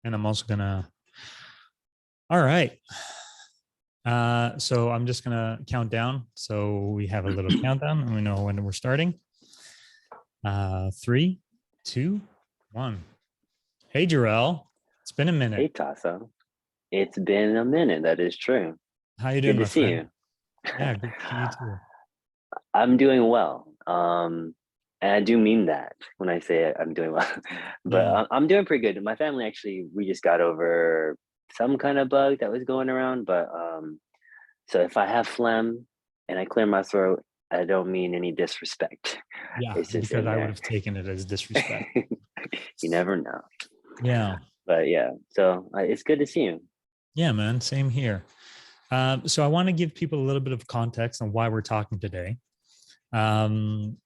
And I'm also gonna, all right. So I'm just gonna count down. So we have a little countdown and we know when we're starting. 3, 2, 1. Hey, Jarrell. It's been a minute. Hey, Tasso. It's been a minute. That is true. How you Good doing, to my see friend? you. Yeah, good to see you too. I'm doing well. And I do mean that when I say I'm doing well. But Yeah. I'm doing pretty good. My family actually, we just got over some kind of bug that was going around. But so if I have phlegm and I clear my throat, I don't mean any disrespect. Yeah, It's just because in I would there. have taken it as disrespect. You never know. Yeah. But yeah, so it's good to see you. Yeah, man. Same here. So I want to give people a little bit of context on why we're talking today. Um,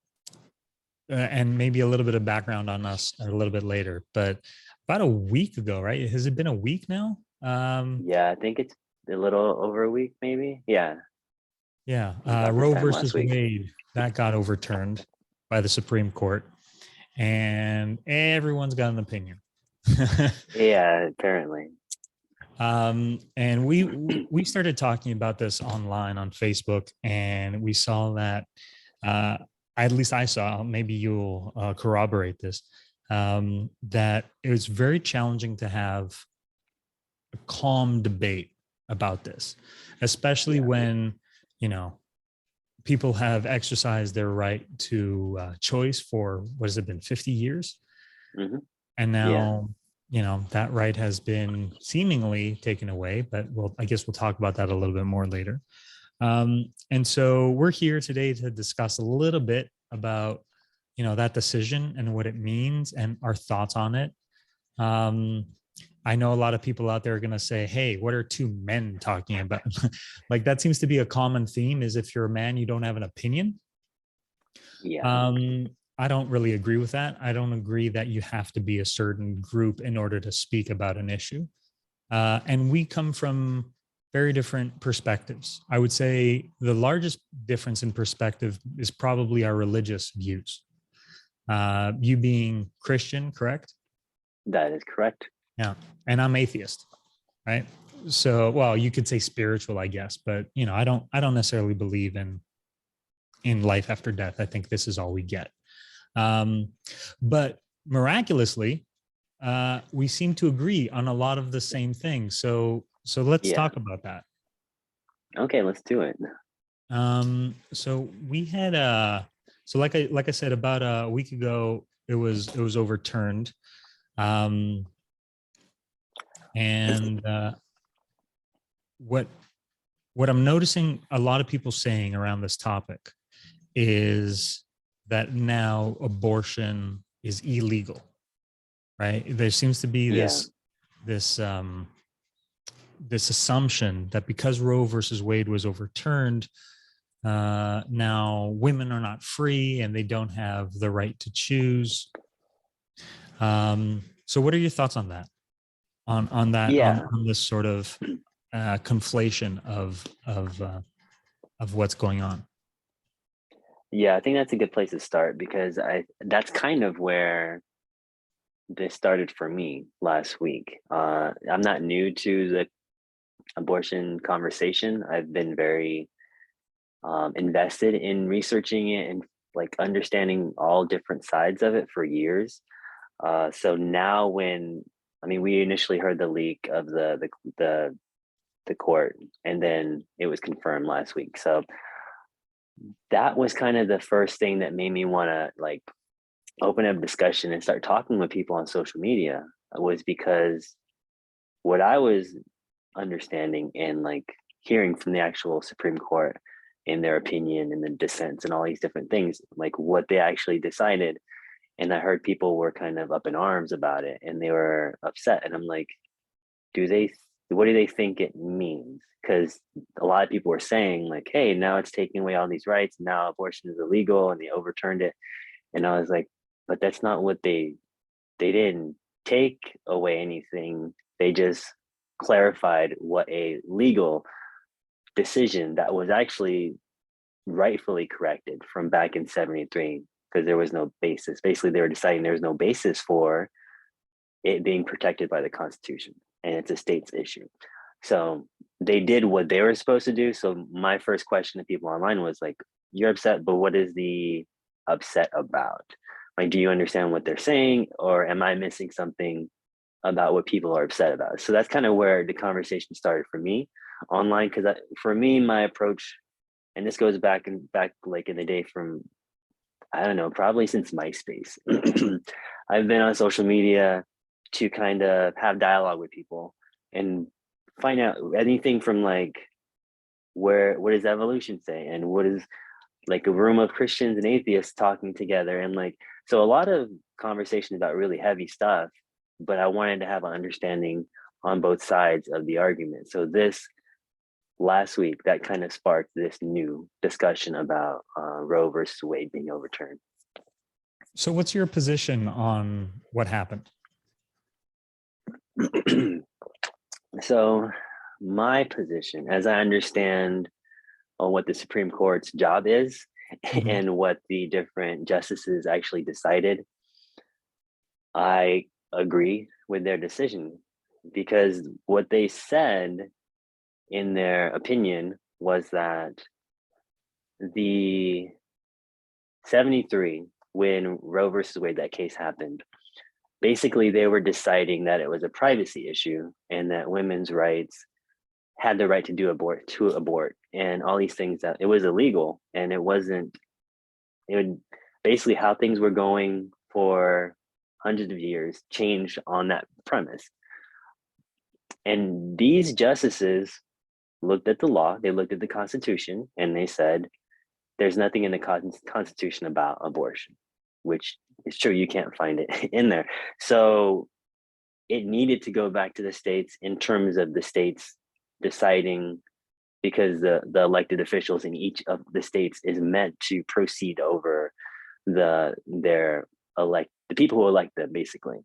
and maybe a little bit of background on us a little bit later. But about a week ago, right? Has it been a week now? Yeah, I think it's a little over a week, maybe. Yeah, Yeah. about this Roe time last versus week. Wade, that got overturned by the Supreme Court, and everyone's got an opinion. Yeah, apparently. And we started talking about this online on Facebook, and we saw that uh, at least I saw. Maybe you'll corroborate this. That it was very challenging to have a calm debate about this, especially Yeah. when you know people have exercised their right to choice for what has it been 50 years, Hmm. and Yeah. now that right has been seemingly taken away. But I guess we'll talk about that a little bit more later. And so we're here today to discuss a little bit about that decision and what it means and our thoughts on it. um, I know a lot of people out there are going to say, hey, what are two men talking about? Like, that seems to be a common theme, is if you're a man you don't have an opinion. Yeah. um, I don't really agree with that. I don't agree that you have to be a certain group in order to speak about an issue. And we come from very different perspectives. I would say the largest difference in perspective is probably our religious views. You being Christian, correct? That is correct. Yeah. And I'm atheist, right? So, well, you could say spiritual, I guess, but I don't necessarily believe in life after death. I think this is all we get. Um, but miraculously, we seem to agree on a lot of the same things. So let's Yeah. talk about that. Okay, let's do it. So we had so like I said, about a week ago, it was overturned. Um, and what what I'm noticing a lot of people saying around this topic is that now abortion is illegal, right? There seems to be Yeah. this this assumption that because Roe versus Wade was overturned, now women are not free and they don't have the right to choose. So, what are your thoughts on that? On that Yeah. on this sort of conflation of what's going on? Yeah, I think that's a good place to start because I that's kind of where this started for me last week. I'm not new to the abortion conversation. I've been very invested in researching it and like understanding all different sides of it for years. So now when I mean we initially heard the leak of the the court and then it was confirmed last week. So that was kind of the first thing that made me want to like open up discussion and start talking with people on social media was because what I was understanding and like hearing from the actual Supreme Court in their opinion and the dissents and all these different things, like what they actually decided. And I heard people were kind of up in arms about it and they were upset. And I'm like, do they, what do they think it means? Because a lot of people were saying, like, hey, now it's taking away all these rights. Now abortion is illegal and they overturned it. And I was like, but that's not what they didn't take away anything. They just clarified what a legal decision that was actually rightfully corrected from back in 73 because there was no basis. Basically, they were deciding there was no basis for it being protected by the Constitution, and it's a state's issue. So they did what they were supposed to do. So my first question to people online was like, you're upset, but what is the upset about? Like, do you understand what they're saying, or am I missing something about what people are upset about? So that's kind of where the conversation started for me online. Because for me, my approach, and this goes back like in the day from, I don't know, probably since MySpace. I've been on social media to kind of have dialogue with people and find out anything from like, what does evolution say, and what is like a room of Christians and atheists talking together, and like, so a lot of conversations about really heavy stuff, but I wanted to have an understanding on both sides of the argument. So this last week, that kind of sparked this new discussion about Roe versus Wade being overturned. So what's your position on what happened? So my position, as I understand on what the Supreme Court's job is and what the different justices actually decided, I agree with their decision, because what they said in their opinion was that the 73, when Roe versus Wade, that case happened, basically they were deciding that it was a privacy issue and that women's rights had the right to abort and all these things, that it was illegal, and it would basically how things were going for hundreds of years changed on that premise. And these justices looked at the law, they looked at the Constitution, and they said, there's nothing in the Constitution about abortion, which is true, you can't find it in there. So it needed to go back to the states in terms of the states deciding, because the elected officials in each of the states is meant to proceed over the people who elect them, basically.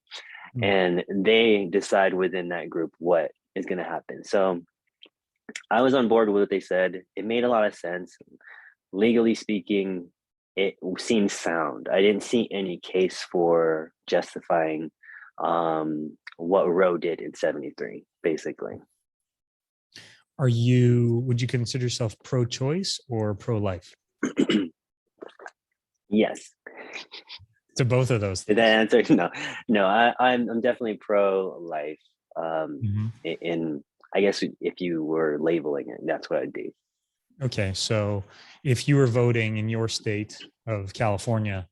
And they decide within that group what is going to happen. So I was on board with what they said. It made a lot of sense. Legally speaking, it seemed sound. I didn't see any case for justifying what Roe did in 73, basically. Would you consider yourself pro-choice or pro-life? Yes. To both of those things. Did that answer? No, I'm definitely pro-life. In, I guess if you were labeling it, that's what I'd do. Okay, so if you were voting in your state of California,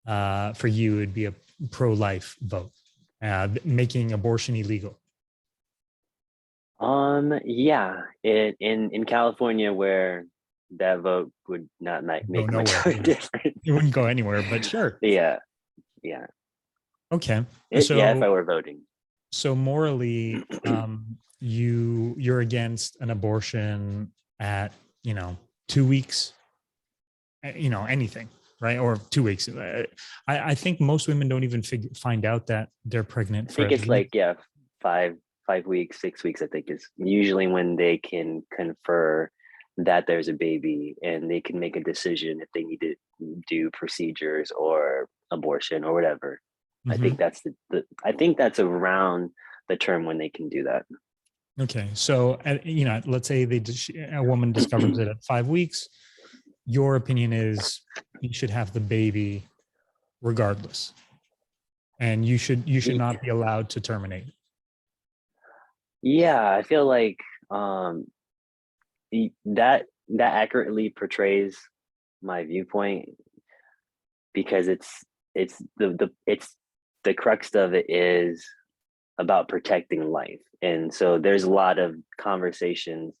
for you, it'd be a pro-life vote, making abortion illegal. Yeah, in California, where that vote would not make much of a difference. It wouldn't go anywhere, but sure. Yeah. Okay. So, yeah, if I were voting. So morally, you're against an abortion at 2 weeks, anything, right? Or 2 weeks. I think most women don't even find out that they're pregnant. I think it's like 5 weeks, 6 weeks, I think is usually when they can confer that there's a baby, and they can make a decision if they need to do procedures or abortion or whatever. I think that's I think that's around the term when they can do that. Okay, so let's say a woman discovers it at 5 weeks. Your opinion is you should have the baby regardless, and you should not be allowed to terminate. Yeah, I feel like that accurately portrays my viewpoint, because it's the crux of it is about protecting life. And so there's a lot of conversations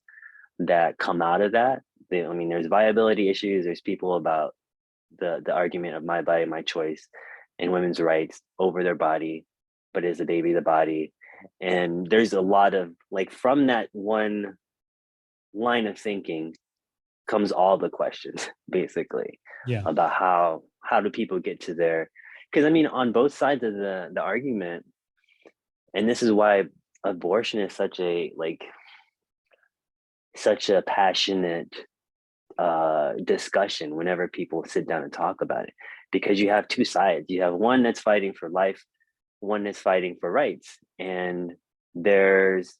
that come out of that. There's viability issues. There's people about the argument of my body, my choice, and women's rights over their body, but is the baby the body? And there's a lot of, like, from that one line of thinking comes all the questions, basically, about how do people get to their, because on both sides of the argument, and this is why abortion is such a passionate discussion whenever people sit down and talk about it, because you have two sides. You have one that's fighting for life, one is fighting for rights, and there's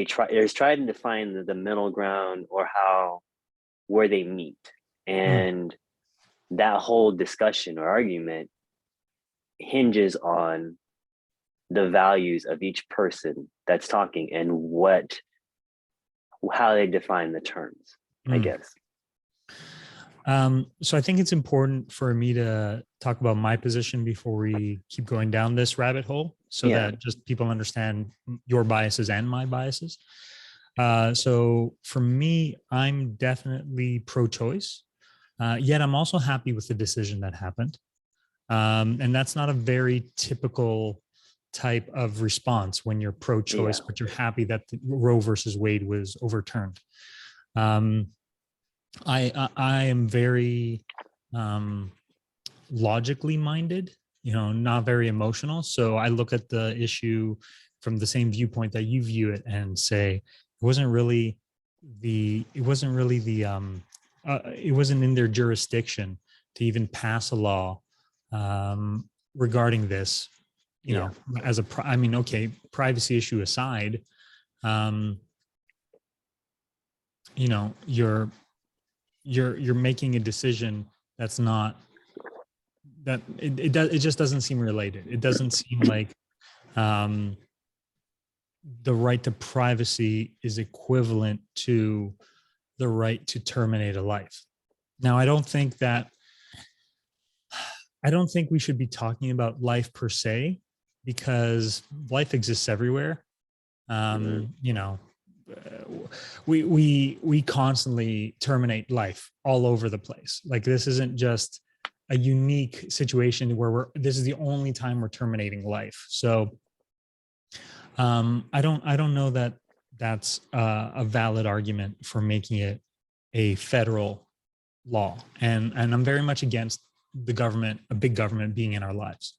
trying to find the middle ground, or where they meet. Mm, And that whole discussion or argument hinges on the values of each person that's talking, and how they define the terms, I mm. guess. So I think it's important for me to talk about my position before we keep going down this rabbit hole, so Yeah. that just people understand your biases and my biases. So for me, I'm definitely pro-choice, yet I'm also happy with the decision that happened. And that's not a very typical type of response when you're pro-choice, Yeah. but you're happy that the Roe versus Wade was overturned. Um, I am very logically minded, not very emotional. So I look at the issue from the same viewpoint that you view it, and say it wasn't in their jurisdiction to even pass a law regarding this. Yeah. I mean, okay, privacy issue aside, um, you're making a decision that's not that it just doesn't seem related. It doesn't seem like um, the right to privacy is equivalent to the right to terminate a life. Now, I don't think we should be talking about life per se, because life exists everywhere. Hmm. You know, we constantly terminate life all over the place. Like, this isn't just a unique situation where this is the only time we're terminating life. So I don't know that that's a valid argument for making it a federal law. And I'm very much against the government, a big government, being in our lives.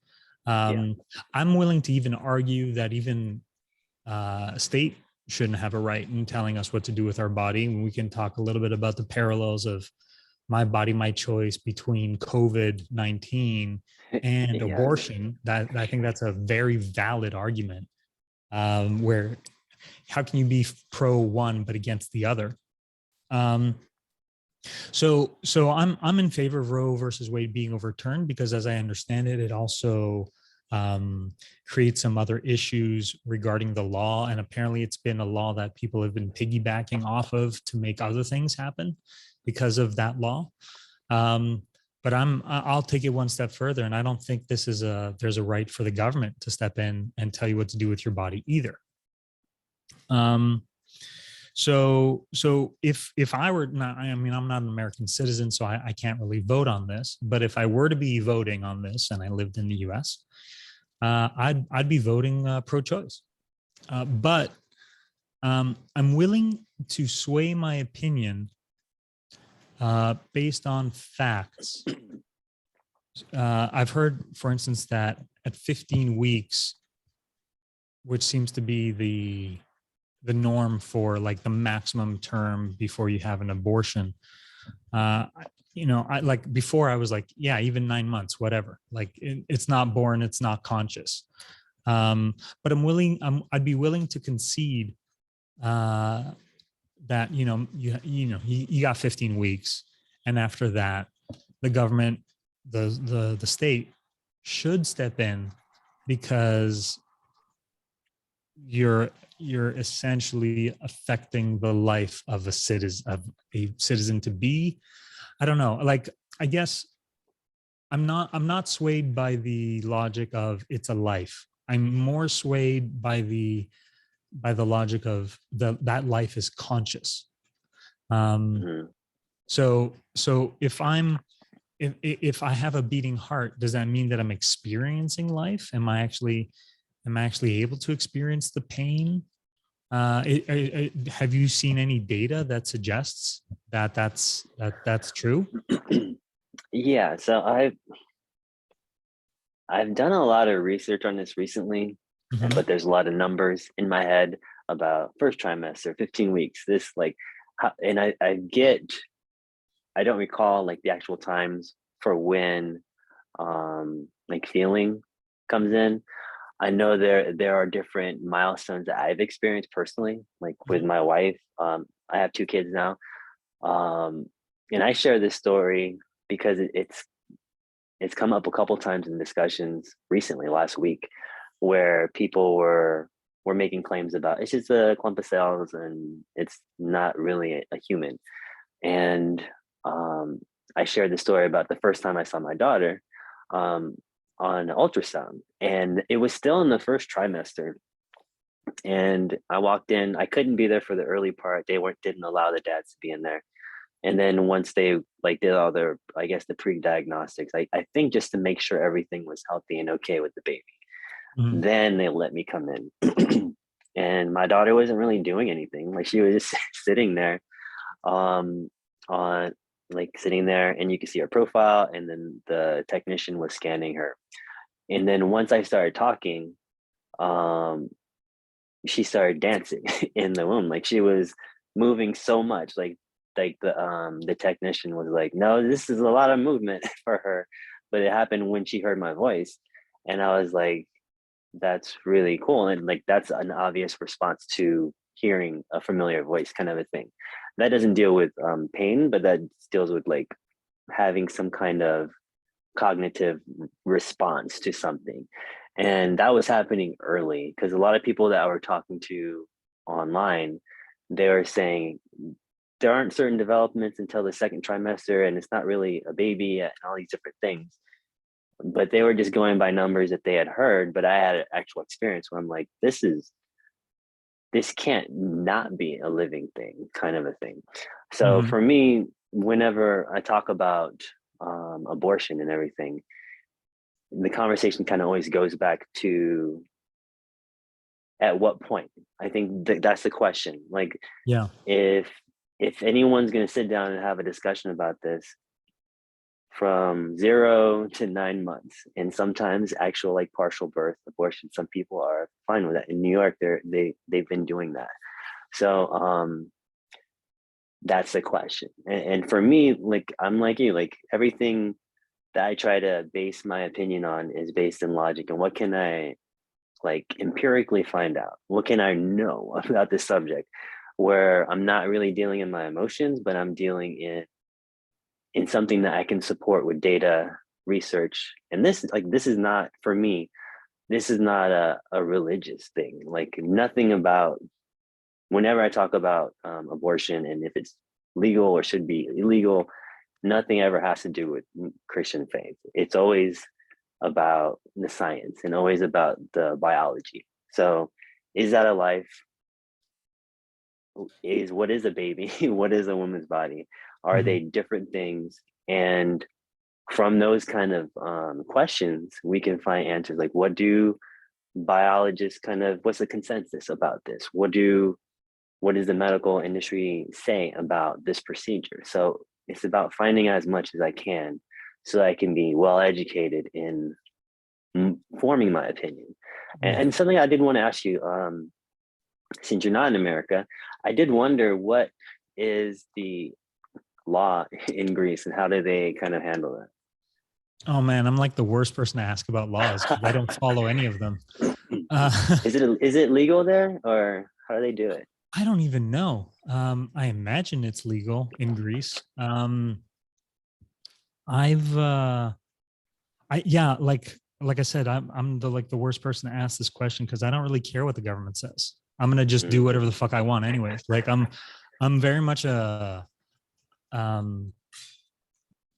Yeah. I'm willing to even argue that even state shouldn't have a right in telling us what to do with our body. And we can talk a little bit about the parallels of my body, my choice between COVID-19 and Yeah. abortion. That I think that's a very valid argument. Where how can you be pro one but against the other? Um, so I'm in favor of Roe versus Wade being overturned, because as I understand it, it also creates some other issues regarding the law. And apparently it's been a law that people have been piggybacking off of to make other things happen because of that law. But I'll take it one step further, and I don't think there's a right for the government to step in and tell you what to do with your body either. So if I were not, I mean, I'm not an American citizen, so I can't really vote on this. But if I were to be voting on this and I lived in the U.S., I'd be voting pro-choice. But I'm willing to sway my opinion based on facts. I've heard, for instance, that at 15 weeks, which seems to be the norm for like the maximum term before you have an abortion. I like, before I was like, yeah, even 9 months, whatever. Like, it's not born, it's not conscious. But I'd be willing to concede that you got 15 weeks, and after that, the government, the state should step in, because you're essentially affecting the life of a citizen to be. I don't know, like, I guess I'm not swayed by the logic of it's a life. I'm more swayed by the logic of that life is conscious. um Hmm. so if I have a beating heart, does that mean that I'm experiencing life? Am I actually able to experience the pain? Have you seen any data that suggests that that's true? Yeah. So I've done a lot of research on this recently, Mhm. but there's a lot of numbers in my head about first trimester, 15 weeks, this, like, and I don't recall like the actual times for when like feeling comes in. I know there are different milestones that I've experienced personally, like with my wife. I have 2 kids now, and I share this story because it's come up a couple times in discussions recently, last week, where people were making claims about it's just a clump of cells and it's not really a human. And I shared the story about the first time I saw my daughter um, on ultrasound, and it was still in the first trimester. And I walked in. I couldn't be there for the early part. They didn't allow the dads to be in there. And then once they like did all their, I guess, the pre-diagnostics, I think just to make sure everything was healthy and okay with the baby, Mhm. then they let me come in. And my daughter wasn't really doing anything. Like she was just sitting there, um, on like sitting there, and you could see her profile, and then the technician was scanning her. And then once I started talking, um, she started dancing in the womb. Like she was moving so much. Like the technician was like, no, this is a lot of movement for her. But it happened when she heard my voice. And I was like, that's really cool. And like that's an obvious response to hearing a familiar voice, kind of a thing. That doesn't deal with pain, but that deals with like having some kind of cognitive response to something. And that was happening early because a lot of people that I were talking to online, they were saying there aren't certain developments until the second trimester, and it's not really a baby yet, and all these different things. But they were just going by numbers that they had heard. But I had an actual experience where I'm like, this can't not be a living thing, kind of a thing. So Mhm. for me, whenever I talk about abortion and everything, the conversation kind of always goes back to at what point. I think that's the question. Like Yeah. if anyone's going to sit down and have a discussion about this from 0 to 9 months, and sometimes actual like partial birth abortion, some people are fine with that. In New York, they've been doing that. So that's the question. And for me, like I'm like you, like everything that I try to base my opinion on is based in logic and what can I like empirically find out? What can I know about this subject where I'm not really dealing in my emotions, but I'm dealing in something that I can support with data, research. And this is not for me, this is not a religious thing. Like nothing about whenever I talk about abortion and if it's legal or should be illegal, nothing ever has to do with Christian faith. It's always about the science and always about the biology. So, is that a life? Is what is a baby? What is a woman's body? Are Mhm. they different things? And from those kind of questions, we can find answers like what do biologists kind of what's the consensus about this? What does the medical industry say about this procedure? So it's about finding out as much as I can so I can be well educated in forming my opinion. Yeah. And something I did want to ask you, since you're not in America, I did wonder what is the law in Greece and how do they kind of handle Oh man, I'm like the worst person to ask about laws because I don't that? follow any of them. Uh, Is it legal there or how do they do it? I don't even know. I imagine it's legal in Greece. I've I yeah, like I said, I'm the like the worst person to ask this question because I don't really care what the government says. I'm gonna just do Mm, whatever the fuck I want anyways. Like I'm very much a um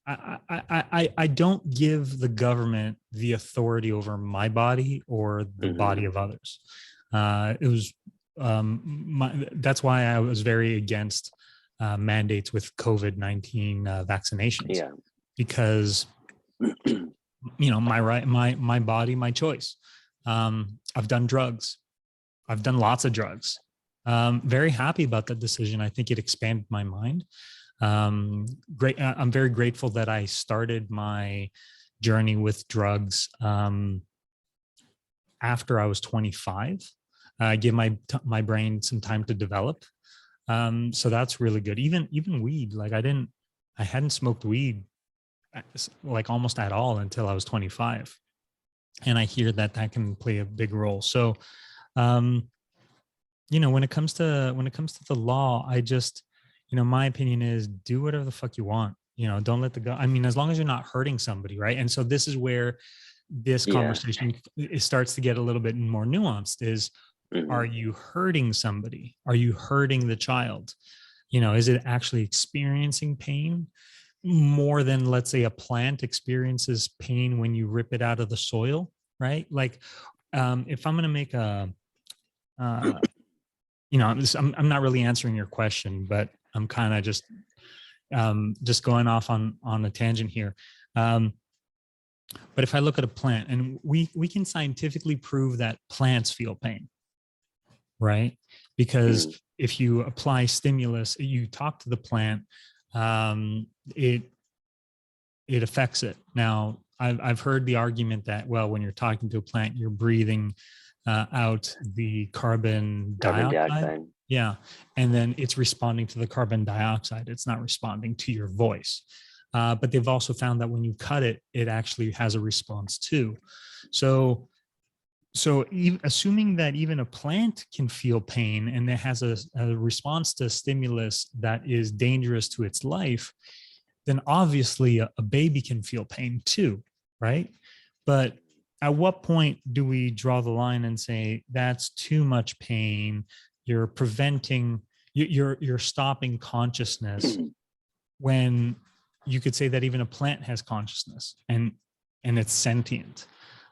I don't give the government the authority over my body or the body mhm. of others. It was that's why I was very against mandates with COVID-19 vaccinations Yeah. because my right, my body, my choice. I've done drugs. I've done lots of drugs. Very happy about that decision. I think it expanded my mind. Great. I'm very grateful that I started my journey with drugs after I was 25. I give my brain some time to develop. So that's really good. Even weed. Like I hadn't smoked weed like almost at all until I was 25. And I hear that that can play a big role. So, um, when it comes to the law, I just, my opinion is do whatever the fuck you want. Don't let the go. I mean, as long as you're not hurting somebody, right? And so this is where this Yeah. conversation it starts to get a little bit more nuanced. Is Hmm. are you hurting somebody? Are you hurting the child? Is it actually experiencing pain more than, let's say, a plant experiences pain when you rip it out of the soil, right? Like, if I'm going to make uh, I'm not really answering your question, but I'm kind of just going off on a tangent here. Um, but if I look at a plant, and we can scientifically prove that plants feel pain, right? Because Hmm. if you apply stimulus, you talk to the plant, it affects it. Now, I've heard the argument that, well, when you're talking to a plant, you're breathing out the carbon Carbon dioxide. dioxide. Yeah. And then it's responding to the carbon dioxide. It's not responding to your voice. But they've also found that when you cut it, it actually has a response too. So, assuming that even a plant can feel pain and it has a response to stimulus that is dangerous to its life, then obviously a baby can feel pain too, right? But at what point do we draw the line and say that's too much pain? You're preventing, you're stopping consciousness, when you could say that even a plant has consciousness and it's sentient.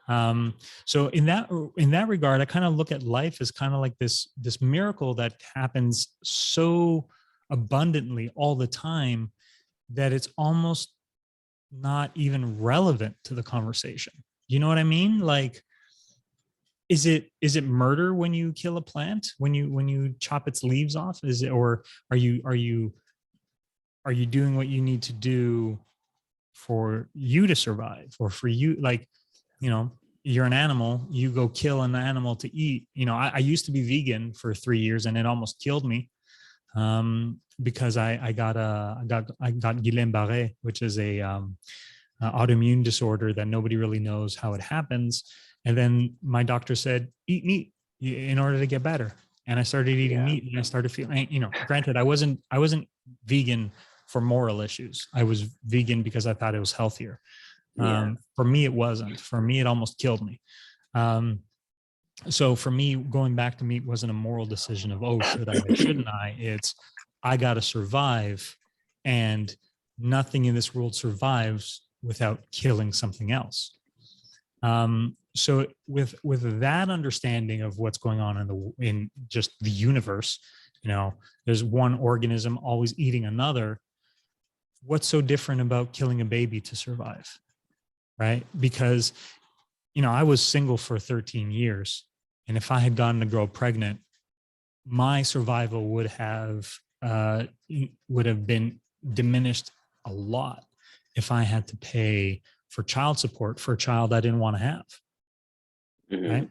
So in that regard, I kind of look at life as kind of like this miracle that happens so abundantly all the time that it's almost not even relevant to the conversation. You know what I mean? Like, is it murder when you kill a plant, when you chop its leaves off? Is it, or are you doing what you need to do for you to survive, or for you, like, you know you're an animal, you go kill an animal to eat. I used to be vegan for 3 years and it almost killed me, because I got Guillain-Barré, which is a autoimmune disorder that nobody really knows how it happens. And then my doctor said, eat meat in order to get better. And I started eating Yeah. meat, and I started feeling, granted, I wasn't vegan for moral issues. I was vegan because I thought it was healthier. Yeah. For me, it wasn't. For me, it almost killed me. Um, so for me, going back to meat wasn't a moral decision of, oh, should I or shouldn't I? It's, I got to survive, and nothing in this world survives without killing something else. So with that understanding of what's going on in just the universe, there's one organism always eating another. What's so different about killing a baby to survive, right? Because I was single for 13 years, and if I had gotten a girl pregnant, my survival uh, would have been diminished a lot if I had to pay for child support for a child I didn't want to have. Hmm.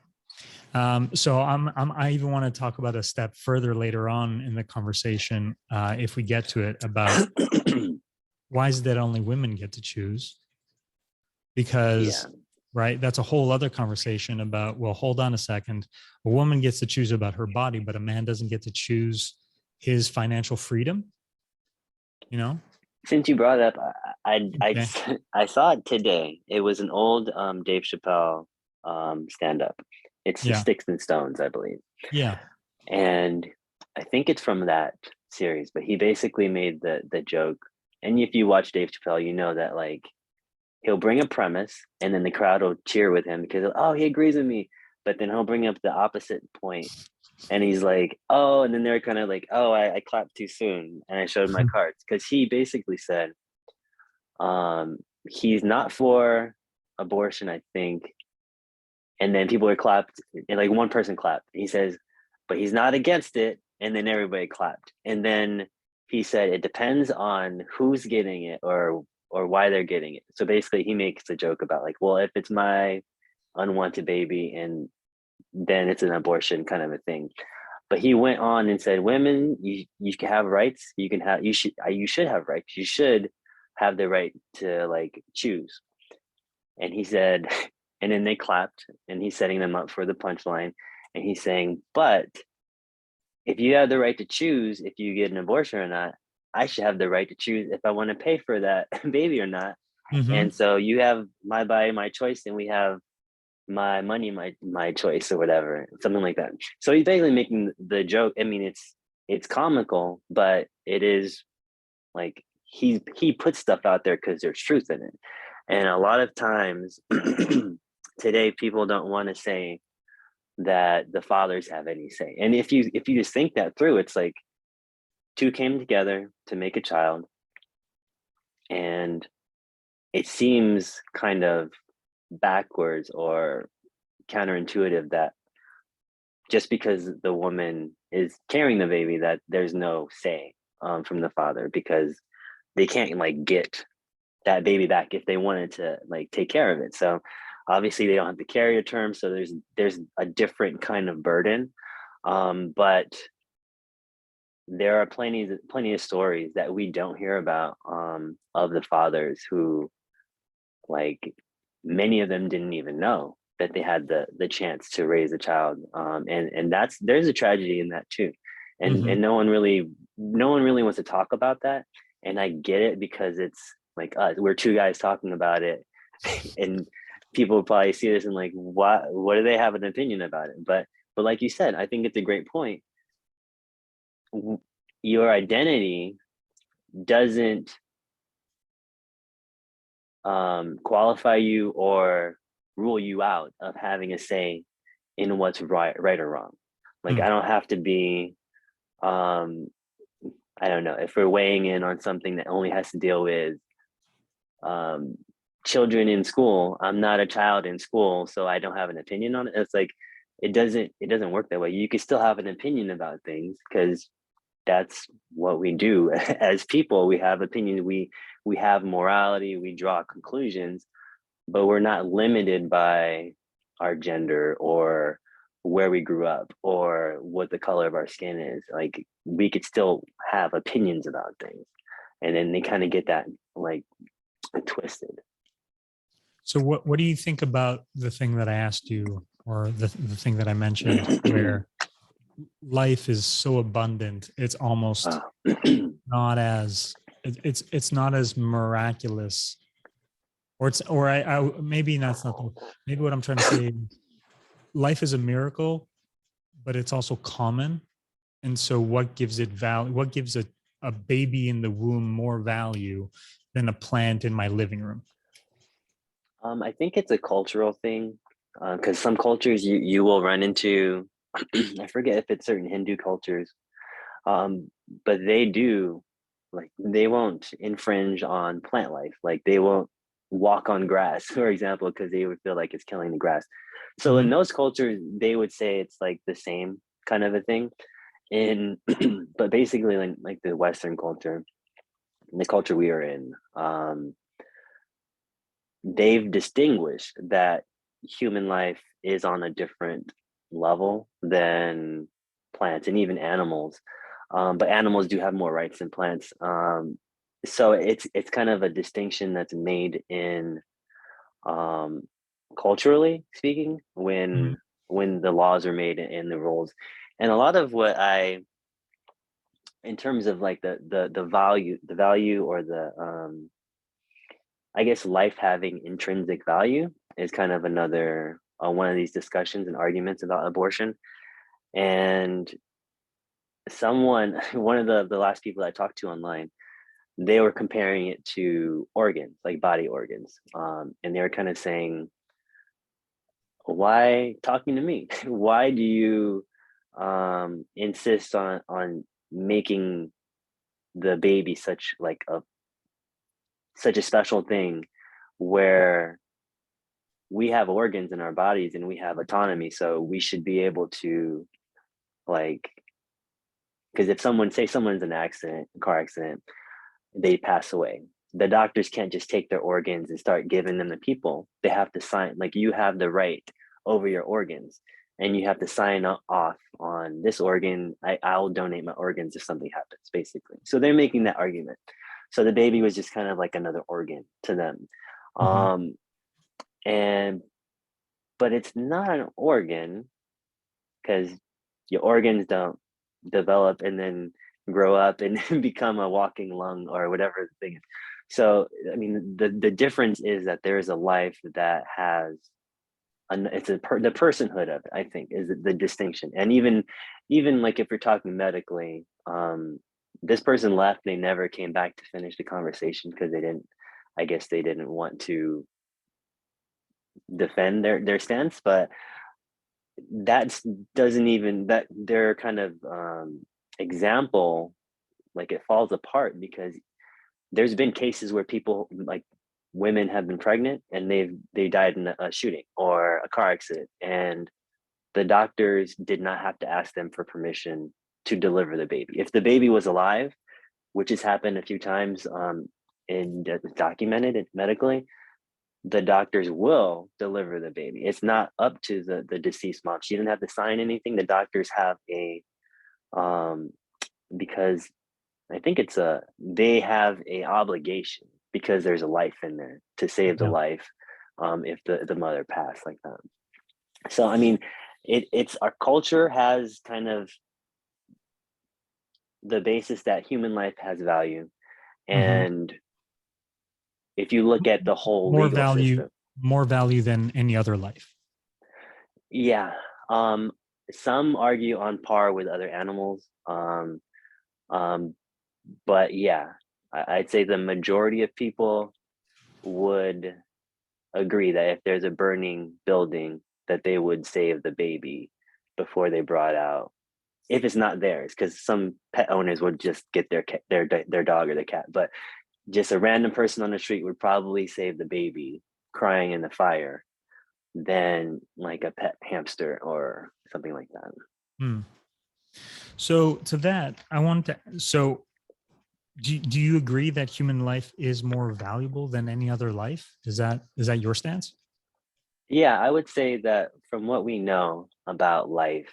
Right. So I even want to talk about a step further later on in the conversation, if we get to it, about why is it that only women get to choose? Yeah. Because, right, that's a whole other conversation about, well, hold on a second. A woman gets to choose about her body, but a man doesn't get to choose his financial freedom, you know? Since you brought it up, Okay. I saw it today. It was an old Dave Chappelle stand up. It's the Yeah. Sticks and Stones, I believe. Yeah. And I think it's from that series, but he basically made the joke. And if you watch Dave Chappelle, you know that, like, he'll bring a premise and then the crowd will cheer with him because, oh, he agrees with me. But then he'll bring up the opposite point and he's like, oh, and then they're kind of like, oh, I clapped too soon and I showed my cards, because he basically said, um, he's not for abortion, I think. And then people were clapped, and like one person clapped. He says, but he's not against it. And then everybody clapped. And then he said, it depends on who's getting it, or why they're getting it. So basically, he makes a joke about, like, well, if it's my unwanted baby, and then it's an abortion kind of a thing. But he went on and said, women, you can have rights. You should have rights. You should have the right to, like, choose. And he said, And then they clapped, and he's setting them up for the punchline. And he's saying, but if you have the right to choose if you get an abortion or not, I should have the right to choose if I want to pay for that baby or not. Mm-hmm. And so you have my body, my choice, and we have my money, my choice, or whatever, something like that. So he's basically making the joke. I mean, it's comical, but it is like he puts stuff out there because there's truth in it. And a lot of times today, people don't want to say that the fathers have any say. And if you just think that through, it's like two came together to make a child, and it seems kind of backwards or counterintuitive that just because the woman is carrying the baby, that there's no say from the father, because they can't like get that baby back if they wanted to like take care of it. So obviously they don't have the carrier term, so there's a different kind of burden. But there are plenty of stories that we don't hear about, of the fathers who, like, many of them didn't even know that they had the chance to raise a child, and there's a tragedy in that too, and Mm-hmm. no one really wants to talk about that. And I get it, because it's like us, we're two guys talking about it, and people will probably see this and like, what do they have an opinion about it? But like you said, I think it's a great point. Your identity doesn't qualify you or rule you out of having a say in what's right or wrong. Like, I don't have to be, um, I don't know, if we're weighing in on something that only has to deal with um, children in school. I'm not a child in school, so I don't have an opinion on it. It's like it doesn't work that way. You can still have an opinion about things, because that's what we do as people. We have opinions. We have morality. We draw conclusions, but we're not limited by our gender or where we grew up or what the color of our skin is. Like, we could still have opinions about things, and then they kind of get that like twisted. So what do you think about the thing that I asked you, or the thing that I mentioned, where life is so abundant, it's almost uh, not as it's not as miraculous, or it's or I maybe that's not the, maybe what I'm trying to say is life is a miracle, but it's also common. And so what gives it value? What gives a baby in the womb more value than a plant in my living room? I think it's a cultural thing, because some cultures you will run into. I forget if it's certain Hindu cultures, um, but they do, like, they won't infringe on plant life. Like, they won't walk on grass, for example, because they would feel like it's killing the grass. So in Mm-hmm. those cultures, they would say it's like the same kind of a thing. In but basically, like the Western culture, the culture we are in, they've distinguished that human life is on a different level than plants and even animals. But animals do have more rights than plants. So it's kind of a distinction that's made in, um, culturally speaking, when the laws are made and the rules. And a lot of what in terms of like the value or the, I guess, life having intrinsic value is kind of another, one of these discussions and arguments about abortion. And one of the last people I talked to online, they were comparing it to organs, like body organs, and they were kind of saying, "Why talking to me? Why do you insist on making the baby such a special thing, where we have organs in our bodies and we have autonomy, so we should be able to, like, because if someone's in an accident, a car accident, they pass away, the doctors can't just take their organs and start giving them to people. They have to sign, like, you have the right over your organs, and you have to sign off on this organ. I'll donate my organs if something happens, basically. So they're making that argument. So the baby was just kind of like another organ to them. Mm-hmm. um and but it's not an organ because your organs don't develop and then grow up and become a walking lung or whatever the thing is. So, I mean, the difference is that there is a life that has the personhood of it, I think, is the distinction. And even like if you're talking medically, this person left, they never came back to finish the conversation because I guess they didn't want to defend their stance. But that doesn't even, that their kind of example, like it falls apart because there's been cases where people, like women, have been pregnant and they died in a shooting or a car accident, and the doctors did not have to ask them for permission to deliver the baby. If the baby was alive, which has happened a few times, and documented medically, the doctors will deliver the baby. It's not up to the deceased mom. She didn't have to sign anything. The doctors have because I think they have a obligation because there's a life in there to save the Yeah. life, if the mother passed like that. So, I mean, it's our culture has kind of the basis that human life has value. Mm-hmm. And if you look at the whole More legal value, system, more value than any other life. yeah, some argue on par with other animals. Um, but yeah, I'd say the majority of people would agree that if there's a burning building, that they would save the baby before they brought out, if it's not theirs, because some pet owners would just get their their dog or their cat, but just a random person on the street would probably save the baby crying in the fire than like a pet hamster or something like that. Hmm. So to that, I wanted to. So do you agree that human life is more valuable than any other life? Is that your stance? Yeah, I would say that from what we know about life,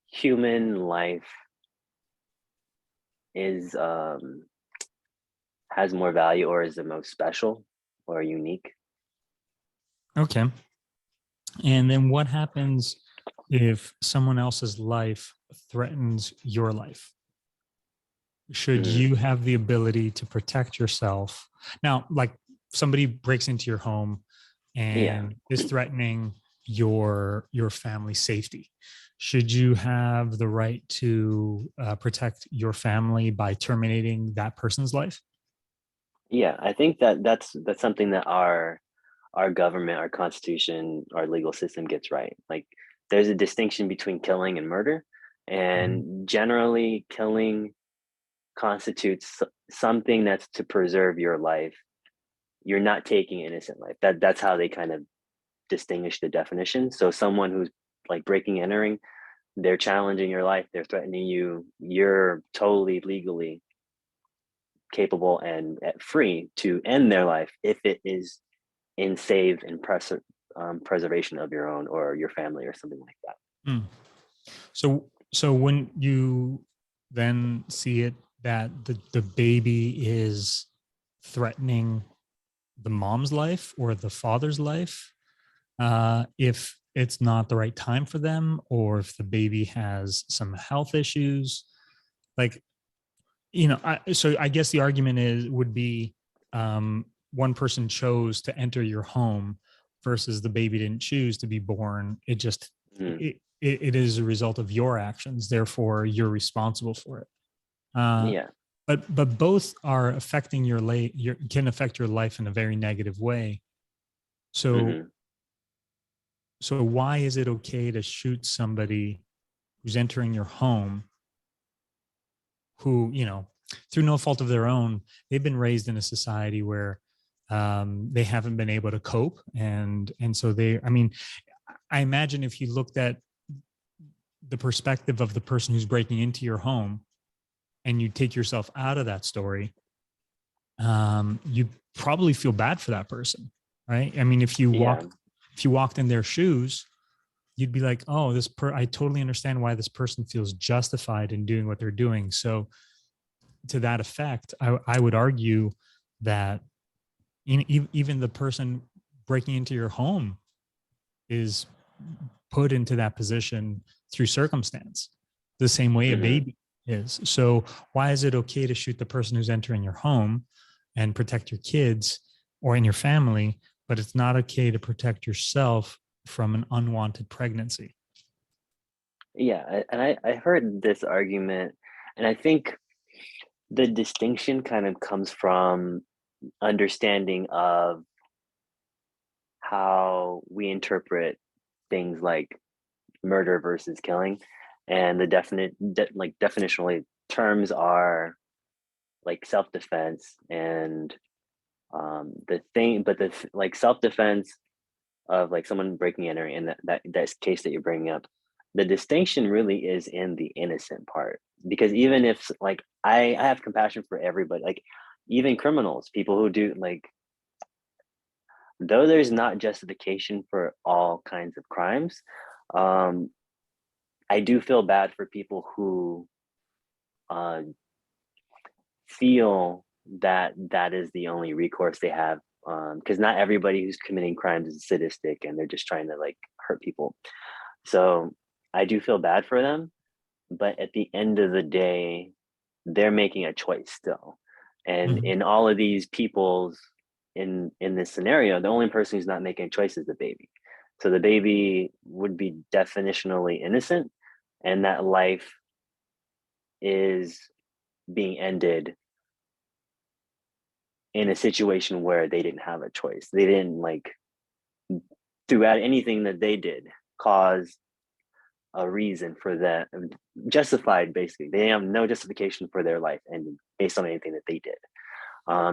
human life is has more value or is the most special or unique. Okay. And then what happens if someone else's life threatens your life? Should Mm, you have the ability to protect yourself? Now, like somebody breaks into your home yeah, and is threatening your family's safety. Should you have the right to protect your family by terminating that person's life? yeah. I think that's something that our government, our constitution, our legal system gets right. Like there's a distinction between killing and murder, Mhm. and generally killing constitutes something that's to preserve your life. You're not taking innocent life. That's how they kind of distinguish the definition. So someone who's like breaking and entering, they're challenging your life, they're threatening you, you're totally legally capable and free to end their life if it is in save and preservation of your own or your family or something like that. Mm. So when you then see it that the baby is threatening the mom's life or the father's life, if it's not the right time for them, or if the baby has some health issues, like, so I guess the argument would be, one person chose to enter your home versus the baby didn't choose to be born. It just Mm, it is a result of your actions, therefore you're responsible for it. uh, yeah. but both are affecting your can affect your life in a very negative way. So Hmm. so why is it okay to shoot somebody who's entering your home, who, through no fault of their own, they've been raised in a society where they haven't been able to cope, and so I mean, I imagine if you looked at the perspective of the person who's breaking into your home and you take yourself out of that story, you probably feel bad for that person, right? I mean, Yeah. if you walked in their shoes, you'd be like, oh, I totally understand why this person feels justified in doing what they're doing. So to that effect, I would argue that even the person breaking into your home is put into that position through circumstance, the same way a Mm-hmm. baby is. So why is it okay to shoot the person who's entering your home and protect your kids or in your family, but it's not okay to protect yourself from an unwanted pregnancy? Yeah, I heard this argument, and I think the distinction kind of comes from understanding of how we interpret things like murder versus killing, and the like definitionally terms are like self-defense and the thing, but like self-defense of like someone breaking in, or in that case that you're bringing up, the distinction really is in the innocent part, because even if like I have compassion for everybody, like even criminals, people who do like, though there's not justification for all kinds of crimes, um I do feel bad for people who uh feel that that is the only recourse they have, because not everybody who's committing crimes is sadistic and they're just trying to like hurt people. So I do feel bad for them, but at the end of the day, they're making a choice still. And Mhm. in all of these people's, in this scenario, the only person who's not making a choice is the baby. So the baby would be definitionally innocent, and that life is being ended in a situation where they didn't have a choice. They didn't like, throughout anything that they did, cause a reason for that, justified basically. They have no justification for their life ending based on anything that they did.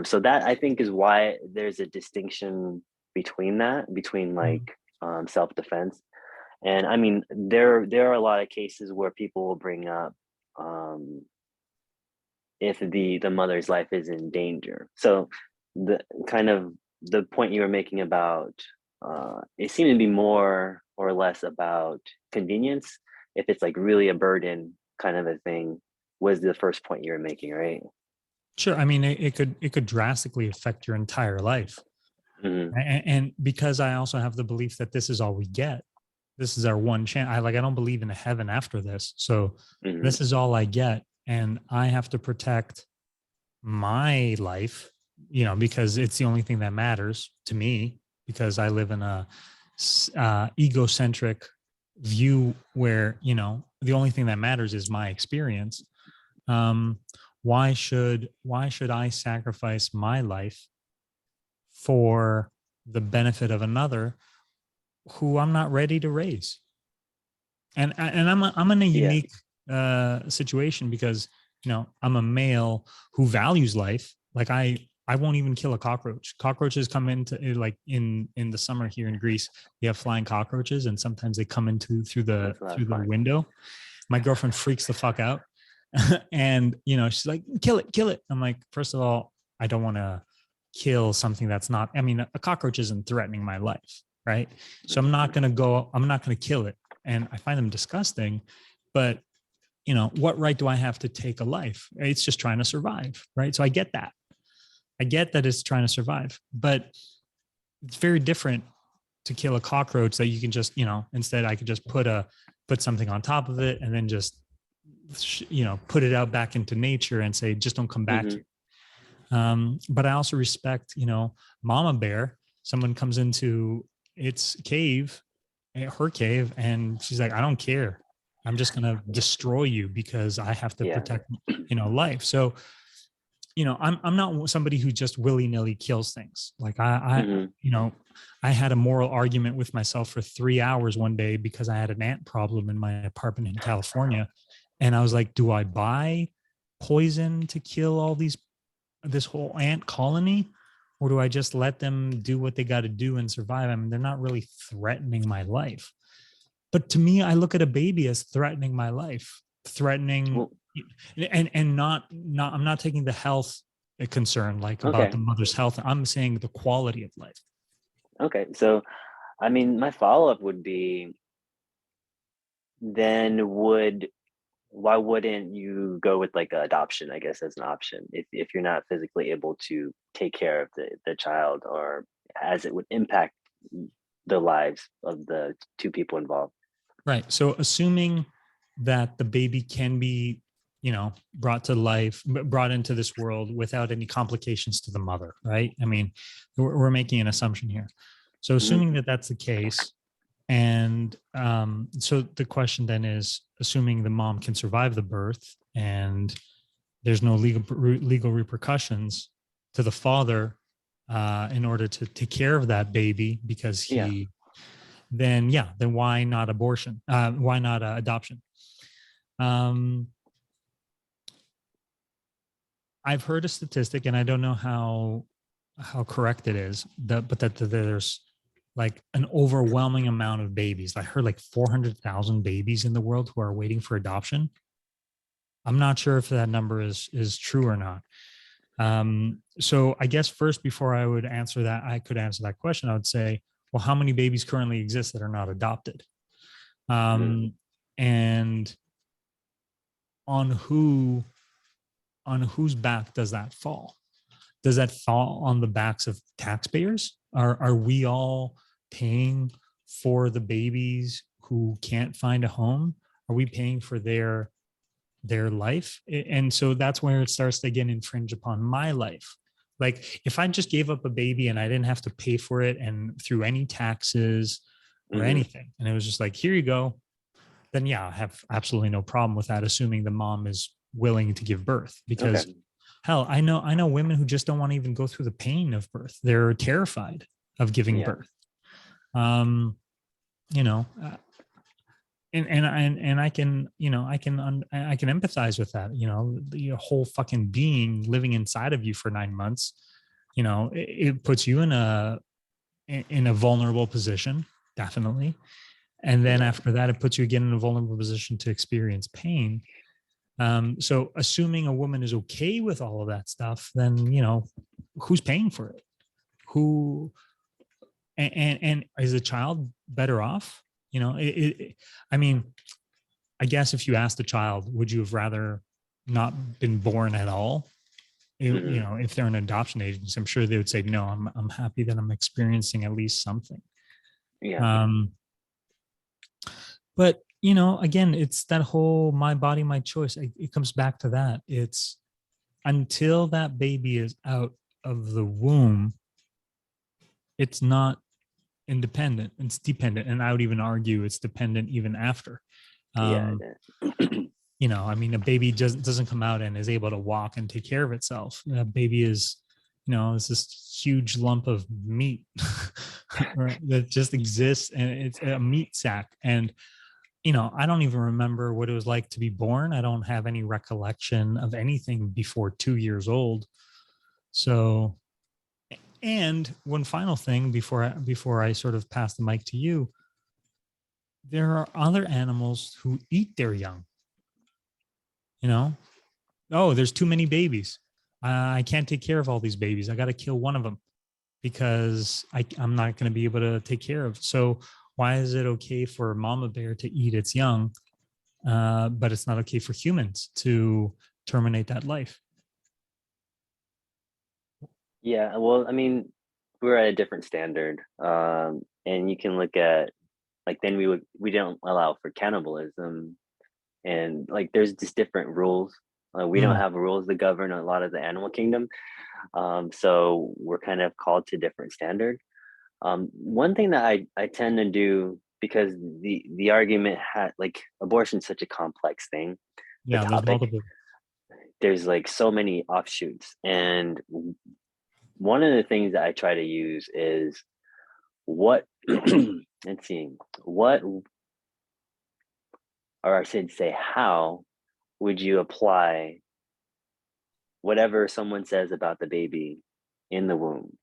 So that I think is why there's a distinction between that, between like Mhm. self-defense. And I mean, there are a lot of cases where people will bring up, um, if the mother's life is in danger. So the kind of the point you were making about, it seemed to be more or less about convenience. If it's like really a burden kind of a thing, was the first point you were making, right? Sure. I mean, it could drastically affect your entire life. Hmm. And because I also have the belief that this is all we get, this is our one chance. I don't believe in a heaven after this. So Hmm. this is all I get. And I have to protect my life, because it's the only thing that matters to me, because I live in a egocentric view where, the only thing that matters is my experience. Um, why should I sacrifice my life for the benefit of another who I'm not ready to raise? And I'm in a Yeah. unique situation because I'm a male who values life. Like I won't even kill a cockroach. Cockroaches come into like in the summer here in Greece. We have flying cockroaches, and sometimes they come into through the That's a lot of through the fun. window. My girlfriend freaks the fuck out, and she's like, kill it, kill it. I'm like, first of all, I don't want to kill something that's not. I mean, a cockroach isn't threatening my life, right? So I'm not gonna kill it, and I find them disgusting. But what right do I have to take a life? It's just trying to survive, right? So I get that. I get that it's trying to survive, but it's very different to kill a cockroach that you can just, instead I could just put something on top of it and then just, put it out back into nature and say, just don't come back Hmm. here. But I also respect, mama bear. Someone comes into its cave, her cave, and she's like, I don't care. I'm just gonna destroy you because I have to Yeah. protect, life. So, I'm not somebody who just willy-nilly kills things. Like Hmm. I had a moral argument with myself for 3 hours one day because I had an ant problem in my apartment in California. And I was like, do I buy poison to kill this whole ant colony, or do I just let them do what they got to do and survive? I mean, they're not really threatening my life. But to me, I look at a baby as threatening my life, threatening, Well, and not I'm not taking the health concern, like about okay. the mother's health. I'm saying the quality of life. Okay. So, I mean, my follow-up would be, then would why wouldn't you go with like adoption, I guess, as an option, if you're not physically able to take care of the child, or as it would impact the lives of the two people involved. Right. So assuming that the baby can be, brought to life, brought into this world without any complications to the mother, right? I mean, we're making an assumption here. So assuming that that's the case, and so the question then is, assuming the mom can survive the birth and there's no legal repercussions to the father in order to take care of that baby, because Yeah. then why not abortion? Why not adoption? I've heard a statistic, and I don't know how correct it is, but that there's like an overwhelming amount of babies. I heard like 400,000 babies in the world who are waiting for adoption. I'm not sure if that number is true or not. So I guess first, before I would answer that, I could answer that question. I would say, well, how many babies currently exist that are not adopted? And on whose back does that fall? Does that fall on the backs of taxpayers? Are we all paying for the babies who can't find a home? Are we paying for their life? And so that's where it starts to again infringe upon my life. Like if I just gave up a baby and I didn't have to pay for it and through any taxes or anything, and it was just like, here you go, then yeah, I have absolutely no problem with that, assuming the mom is willing to give birth. Because hell, I know women who just don't want to even go through the pain of birth. They're terrified of giving birth. You know, and I can, I can empathize with that. The whole fucking being living inside of you for 9 months, it puts you in a vulnerable position, definitely. And then after that, it puts you again in a vulnerable position to experience pain. So assuming a woman is okay with all of that stuff, then, who's paying for it? Who, and is the child better off? I mean, I guess if you asked a child, would you have rather not been born at all? If they're an adoption agency, I'm sure they would say, no, I'm happy that I'm experiencing at least something. But, again, it's that whole my body, my choice. It comes back to that. It's until that baby is out of the womb, it's not independent, it's dependent. And I would even argue it's dependent even after. I mean, a baby doesn't come out and is able to walk and take care of itself. A baby is, it's this huge lump of meat that just exists, and it's a meat sack. And I don't even remember what it was like to be born. I don't have any recollection of anything before 2 years old. So, and one final thing before I sort of pass the mic to you, there are other animals who eat their young. Oh, there's too many babies. I can't take care of all these babies. I got to kill one of them because I'm not going to be able to take care of. So why is it okay for mama bear to eat its young, but it's not okay for humans to terminate that life? Yeah, well, I mean, we're at a different standard, and you can look at like then we don't allow for cannibalism, and like there's just different rules. We don't have rules that govern a lot of the animal kingdom, so we're kind of called to different standard. One thing that I tend to do, because the argument had like abortion is such a complex thing, the There's topic, multiple. there's like so many offshoots, and one of the things that I try to use is what let's see, what, or I should say, how would you apply whatever someone says about the baby in the womb?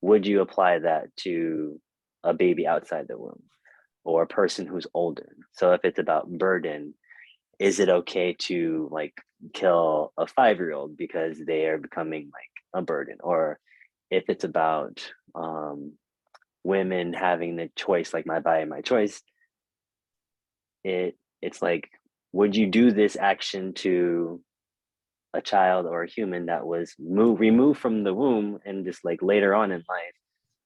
Would you apply that to a baby outside the womb or a person who's older? So if it's about burden, is it okay to like kill a 5-year-old because they are becoming like a burden? Or if it's about women having the choice, like my body, my choice, it's like, would you do this action to a child or a human that was removed from the womb, and just like later on in life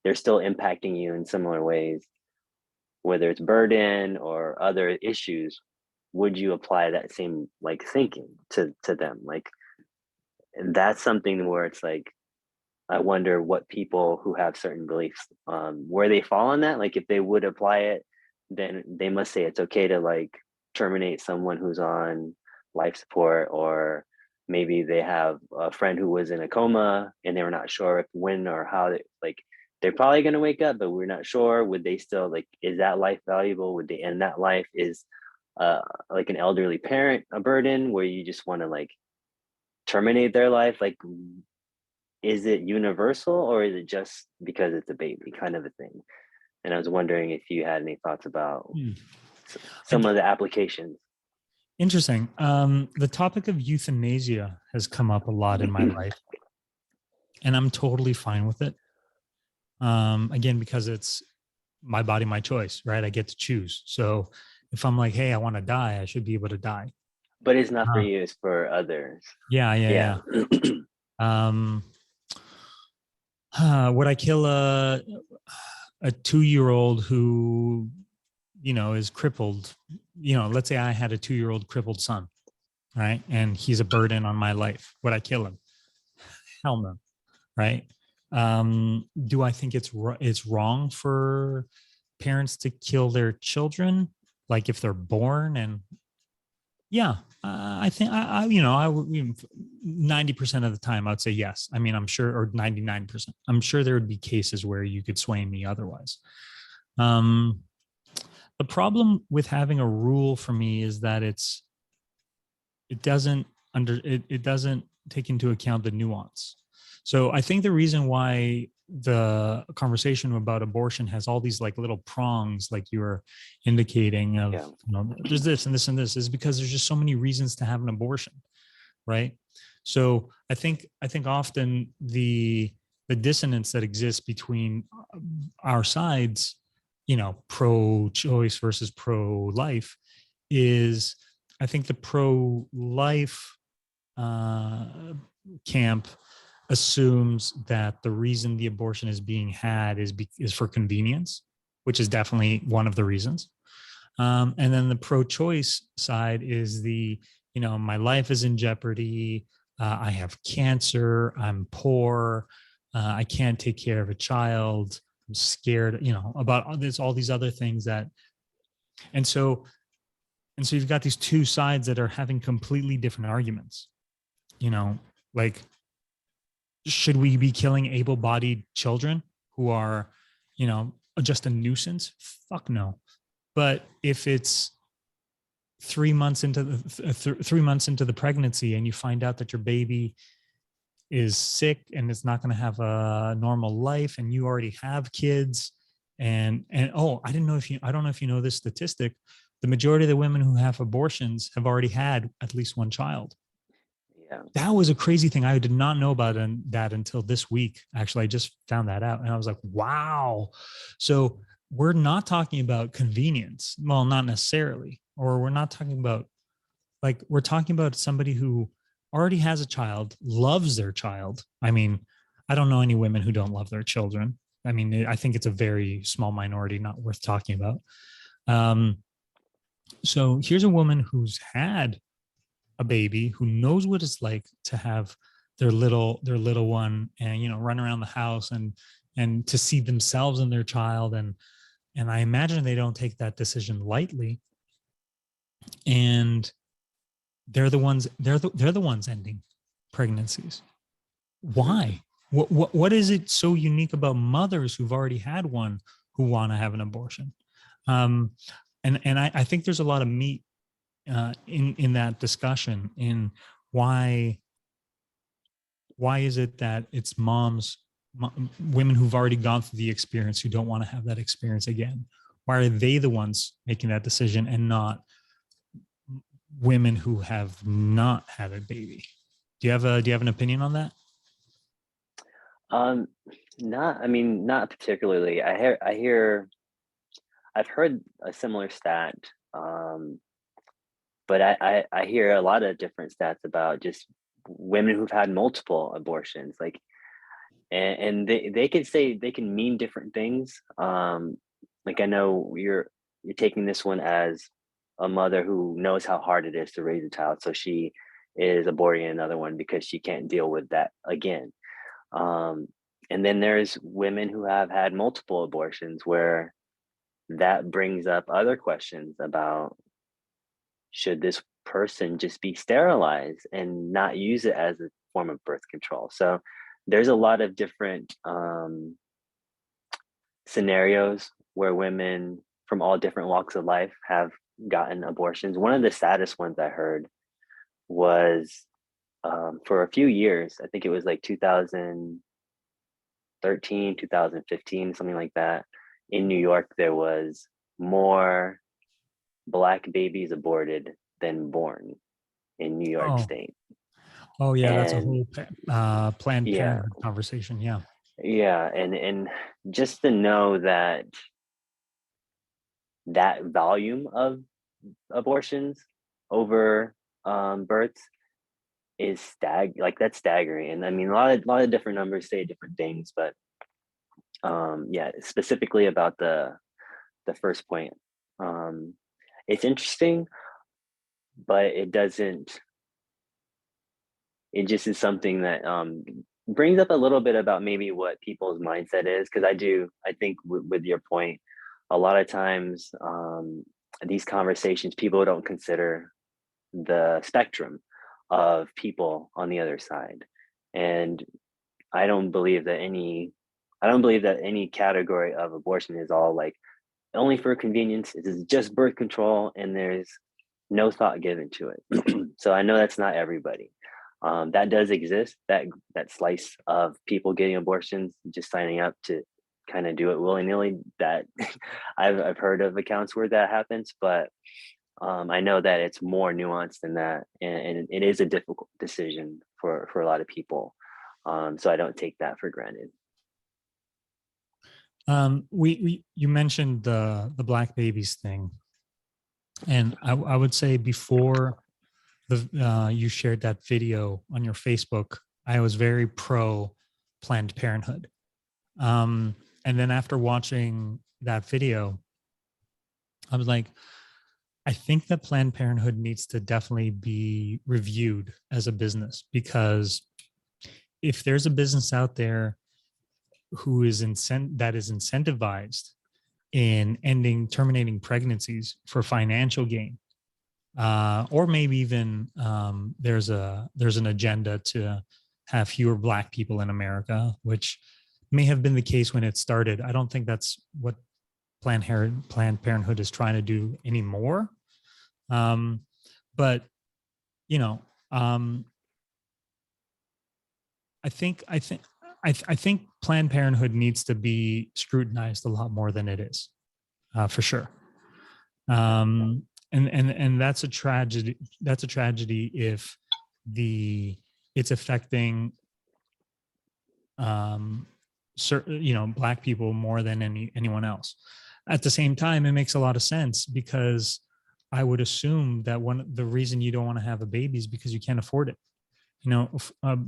they're still impacting you in similar ways, whether it's burden or other issues, would you apply that same like thinking to them? Like, and that's something where it's like, I wonder what people who have certain beliefs, where they fall on that. Like, if they would apply it, then they must say it's okay to like terminate someone who's on life support, or maybe they have a friend who was in a coma and they were not sure if when or how they, like, they're probably going to wake up, but we're not sure. Would they still like, is that life valuable? Would they end that life? Is like an elderly parent a burden where you just want to like terminate their life? Like, is it universal, or is it just because it's a baby kind of a thing? And I was wondering if you had any thoughts about Hmm. some of the applications. Interesting. The topic of euthanasia has come up a lot in my life, and I'm totally fine with it. Again, because it's my body, my choice, right? I get to choose. So if I'm like, hey, I want to die, I should be able to die. But it's not for Uh, you, it's for others. yeah, Yeah. yeah, yeah. Would I kill a 2-year old who, is crippled? Let's say I had a 2-year old crippled son, right? And he's a burden on my life. Would I kill him? Hell no, right? Do I think it's wrong for parents to kill their children, like if they're born? And yeah, I think I would 90% of the time I'd say yes. I mean, I'm sure, or 99%. I'm sure there would be cases where you could sway me otherwise. Um, the problem with having a rule for me is that it doesn't take into account the nuance. So I think the reason why the conversation about abortion has all these like little prongs, like you were indicating of, Yeah. there's this and this and this, is because there's just so many reasons to have an abortion, right? So I think often the dissonance that exists between our sides, pro-choice versus pro-life, is I think the pro-life camp assumes that the reason the abortion is being had is for convenience, which is definitely one of the reasons. And then the pro-choice side is my life is in jeopardy. I have cancer. I'm poor. I can't take care of a child. I'm scared, about all these other things and so, you've got these two sides that are having completely different arguments, like, should we be killing able-bodied children who are, just a nuisance? Fuck no. But if it's 3 months into the 3 months into the pregnancy and you find out that your baby is sick and it's not going to have a normal life, and you already have kids, and oh, I don't know if you know this statistic, the majority of the women who have abortions have already had at least one child. Yeah. That was a crazy thing. I did not know about that until this week. Actually, I just found that out, and I was like, wow. So we're not talking about convenience. Well, not necessarily. Or we're not talking about, like, we're talking about somebody who already has a child, loves their child. I mean, I don't know any women who don't love their children. I mean, I think it's a very small minority, not worth talking about. So here's a woman who's had a baby, who knows what it's like to have their little one, and run around the house, and to see themselves and their child, and I imagine they don't take that decision lightly, and they're the ones ending pregnancies. Why? What is it so unique about mothers who've already had one who want to have an abortion? And I think there's a lot of meat in that discussion, in why is it that it's women who've already gone through the experience, who don't want to have that experience again? Why are they the ones making that decision, and not women who have not had a baby? Do you have an opinion on that? Um, not, I mean, not particularly. I've heard a similar stat, um, but I hear a lot of different stats about just women who've had multiple abortions. Like, and they can say, they can mean different things. Like I know you're taking this one as a mother who knows how hard it is to raise a child, so she is aborting another one because she can't deal with that again. um, and then there's women who have had multiple abortions, where that brings up other questions about, should this person just be sterilized and not use it as a form of birth control? So there's a lot of different scenarios where women from all different walks of life have gotten abortions. One of the saddest ones I heard was, for a few years, I think it was like 2013, 2015, something like that. In New York, there was more Black babies aborted than born in New York Oh, State. oh yeah, that's a And whole Planned yeah, Parenthood conversation. Yeah. yeah, and just to know that that volume of abortions over births is like that's staggering. And I mean, a lot of different numbers say different things, but yeah, specifically about the first point, um, it's interesting, but it doesn't. It just is something that brings up a little bit about maybe what people's mindset is. Because I think with your point, a lot of times these conversations, people don't consider the spectrum of people on the other side. And I don't believe that any, I don't believe that any category of abortion is all like only for convenience. It is just birth control, and there's no thought given to it. So I know that's not everybody. That does exist. That slice of people getting abortions, just signing up to kind of do it willy nilly. That I've heard of accounts where that happens, but I know that it's more nuanced than that, and it is a difficult decision for a lot of people. So I don't take that for granted. We you mentioned the Black babies thing, and I would say before you shared that video on your Facebook, I was very pro Planned Parenthood. And then after watching that video, I was like, I think that Planned Parenthood needs to definitely be reviewed as a business, because if there's a business out there who is that is incentivized in terminating pregnancies for financial gain, or maybe even there's an agenda to have fewer Black people in America, which may have been the case when it started. I don't think that's what Planned Parenthood is trying to do anymore. But you know, um, I think Planned Parenthood needs to be scrutinized a lot more than it is, for sure. And that's a tragedy. That's a tragedy if it's affecting Black people more than anyone else. At the same time, it makes a lot of sense, because I would assume that the reason you don't want to have a baby is because you can't afford it.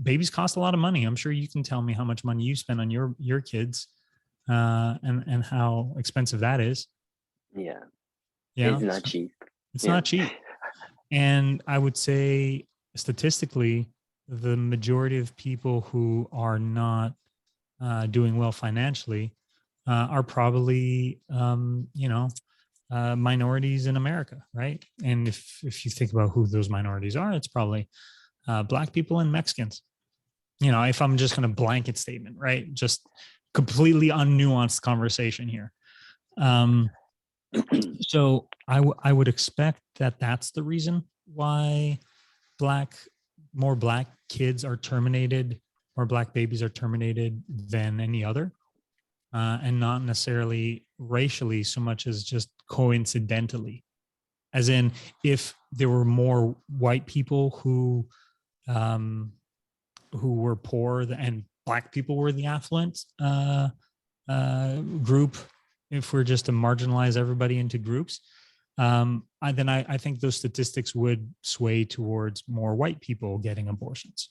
Babies cost a lot of money. I'm sure you can tell me how much money you spend on your kids, and how expensive that is. Yeah, Yeah, it's not so cheap. it's Yeah, not cheap. And I would say statistically, the majority of people who are not doing well financially are probably, minorities in America, right? And if you think about who those minorities are, it's probably Black people and Mexicans. If I'm just going to blanket statement, right? Just completely unnuanced conversation here. So I would expect that that's the reason why more Black kids are terminated, or Black babies are terminated than any other, and not necessarily racially so much as just coincidentally. As in, if there were more white people who were poor and Black people were the affluent group, if we're just to marginalize everybody into groups, then I think those statistics would sway towards more white people getting abortions.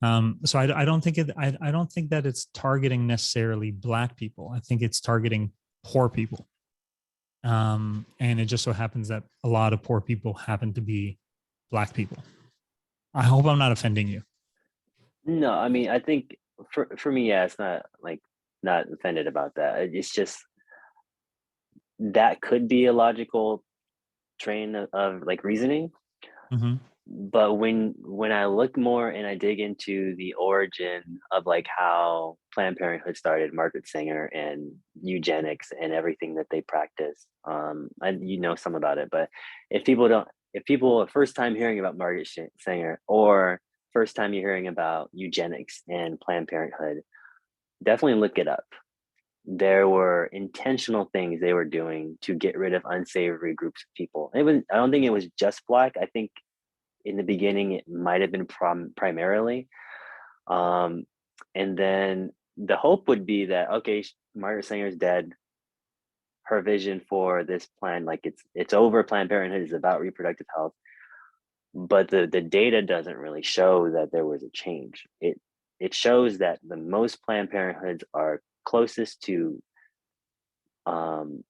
So I don't think I don't think that it's targeting necessarily Black people. I think it's targeting poor people. And it just so happens that a lot of poor people happen to be Black people. I hope I'm not offending you. No, I mean, I think for me, yeah, it's not like not offended about that. It's just that could be a logical train of like reasoning. Mm-hmm. But when I look more and I dig into the origin of like how Planned Parenthood started, Margaret Sanger and eugenics and everything that they practice, and you know some about it. But if people don't, if people first time hearing about Margaret Sanger or first time you're hearing about eugenics and Planned Parenthood, definitely look it up. There were intentional things they were doing to get rid of unsavory groups of people. It was, I don't think it was just Black. I think in the beginning it might have been primarily, um, and then the hope would be that okay, Margaret Sanger's dead, her vision for this plan, like it's over, Planned Parenthood is about reproductive health, but the data doesn't really show that there was a change. It shows that the most Planned Parenthoods are closest to um,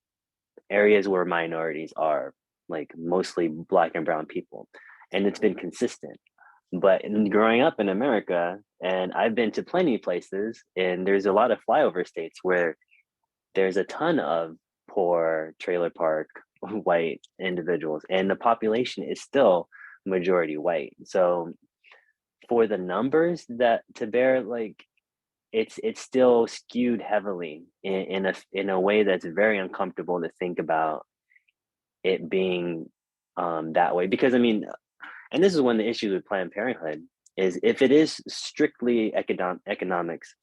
areas where minorities are, like mostly Black and brown people, and it's been consistent. But in growing up in America, and I've been to plenty of places, and there's a lot of flyover states where there's a ton of poor trailer park white individuals, and the population is still majority white. So for the numbers that to bear, like it's still skewed heavily in a way that's very uncomfortable to think about it being that way. Because I mean, and this is one of the issues with Planned Parenthood is if it is strictly economics,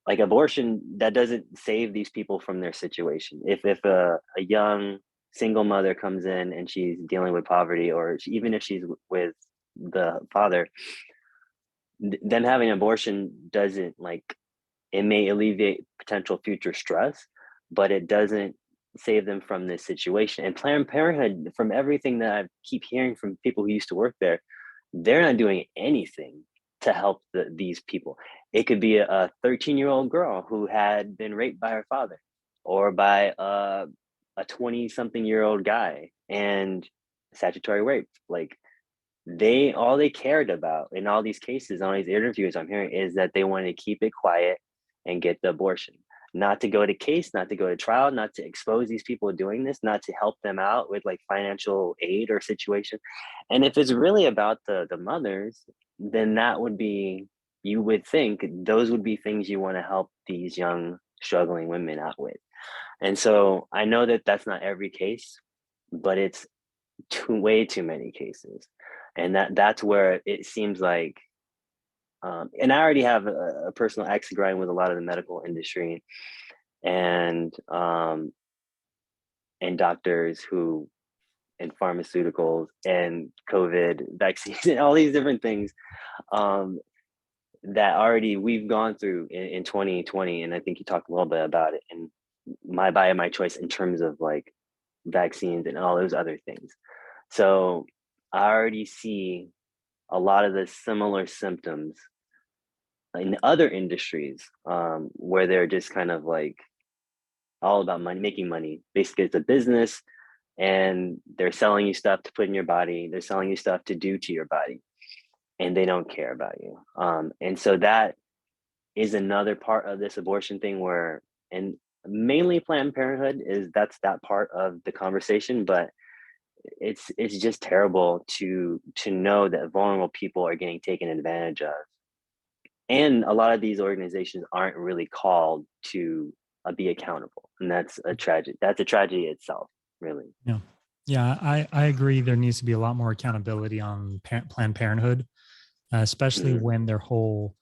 like abortion, that doesn't save these people from their situation. If a young single mother comes in and she's dealing with poverty, or even if she's with the father, them having an abortion doesn't like, it may alleviate potential future stress, but it doesn't save them from this situation. And Planned Parenthood, from everything that I keep hearing from people who used to work there, they're not doing anything to help these people. It could be a 13-year-old girl who had been raped by her father, or by a 20-something-year-old guy and statutory rape. Like they all they cared about in all these cases, all these interviews I'm hearing, is that they wanted to keep it quiet and get the abortion, not to go to case, not to go to trial, not to expose these people doing this, not to help them out with like financial aid or situation. And if it's really about the mothers, then that would be, you would think those would be things you want to help these young struggling women out with. And so I know that that's not every case, but it's way too many cases. And that's where it seems like, and I already have a personal axe to grind with a lot of the medical industry and doctors who, and pharmaceuticals and COVID vaccines and all these different things, um, that already we've gone through in 2020. And I think you talked a little bit about it in my choice in terms of like vaccines and all those other things. So I already see a lot of the similar symptoms in other industries, where they're just kind of like all about money, making money. Basically, it's a business, and they're selling you stuff to put in your body. They're selling you stuff to do to your body, and they don't care about you. And so that is another part of this abortion thing where, and mainly Planned Parenthood is, that's that part of the conversation, but it's just terrible to know that vulnerable people are getting taken advantage of, and a lot of these organizations aren't really called to be accountable, and that's a tragedy. That's a tragedy itself, really. Yeah. Yeah, I agree. There needs to be a lot more accountability on Planned Parenthood, especially Mm-hmm. when their whole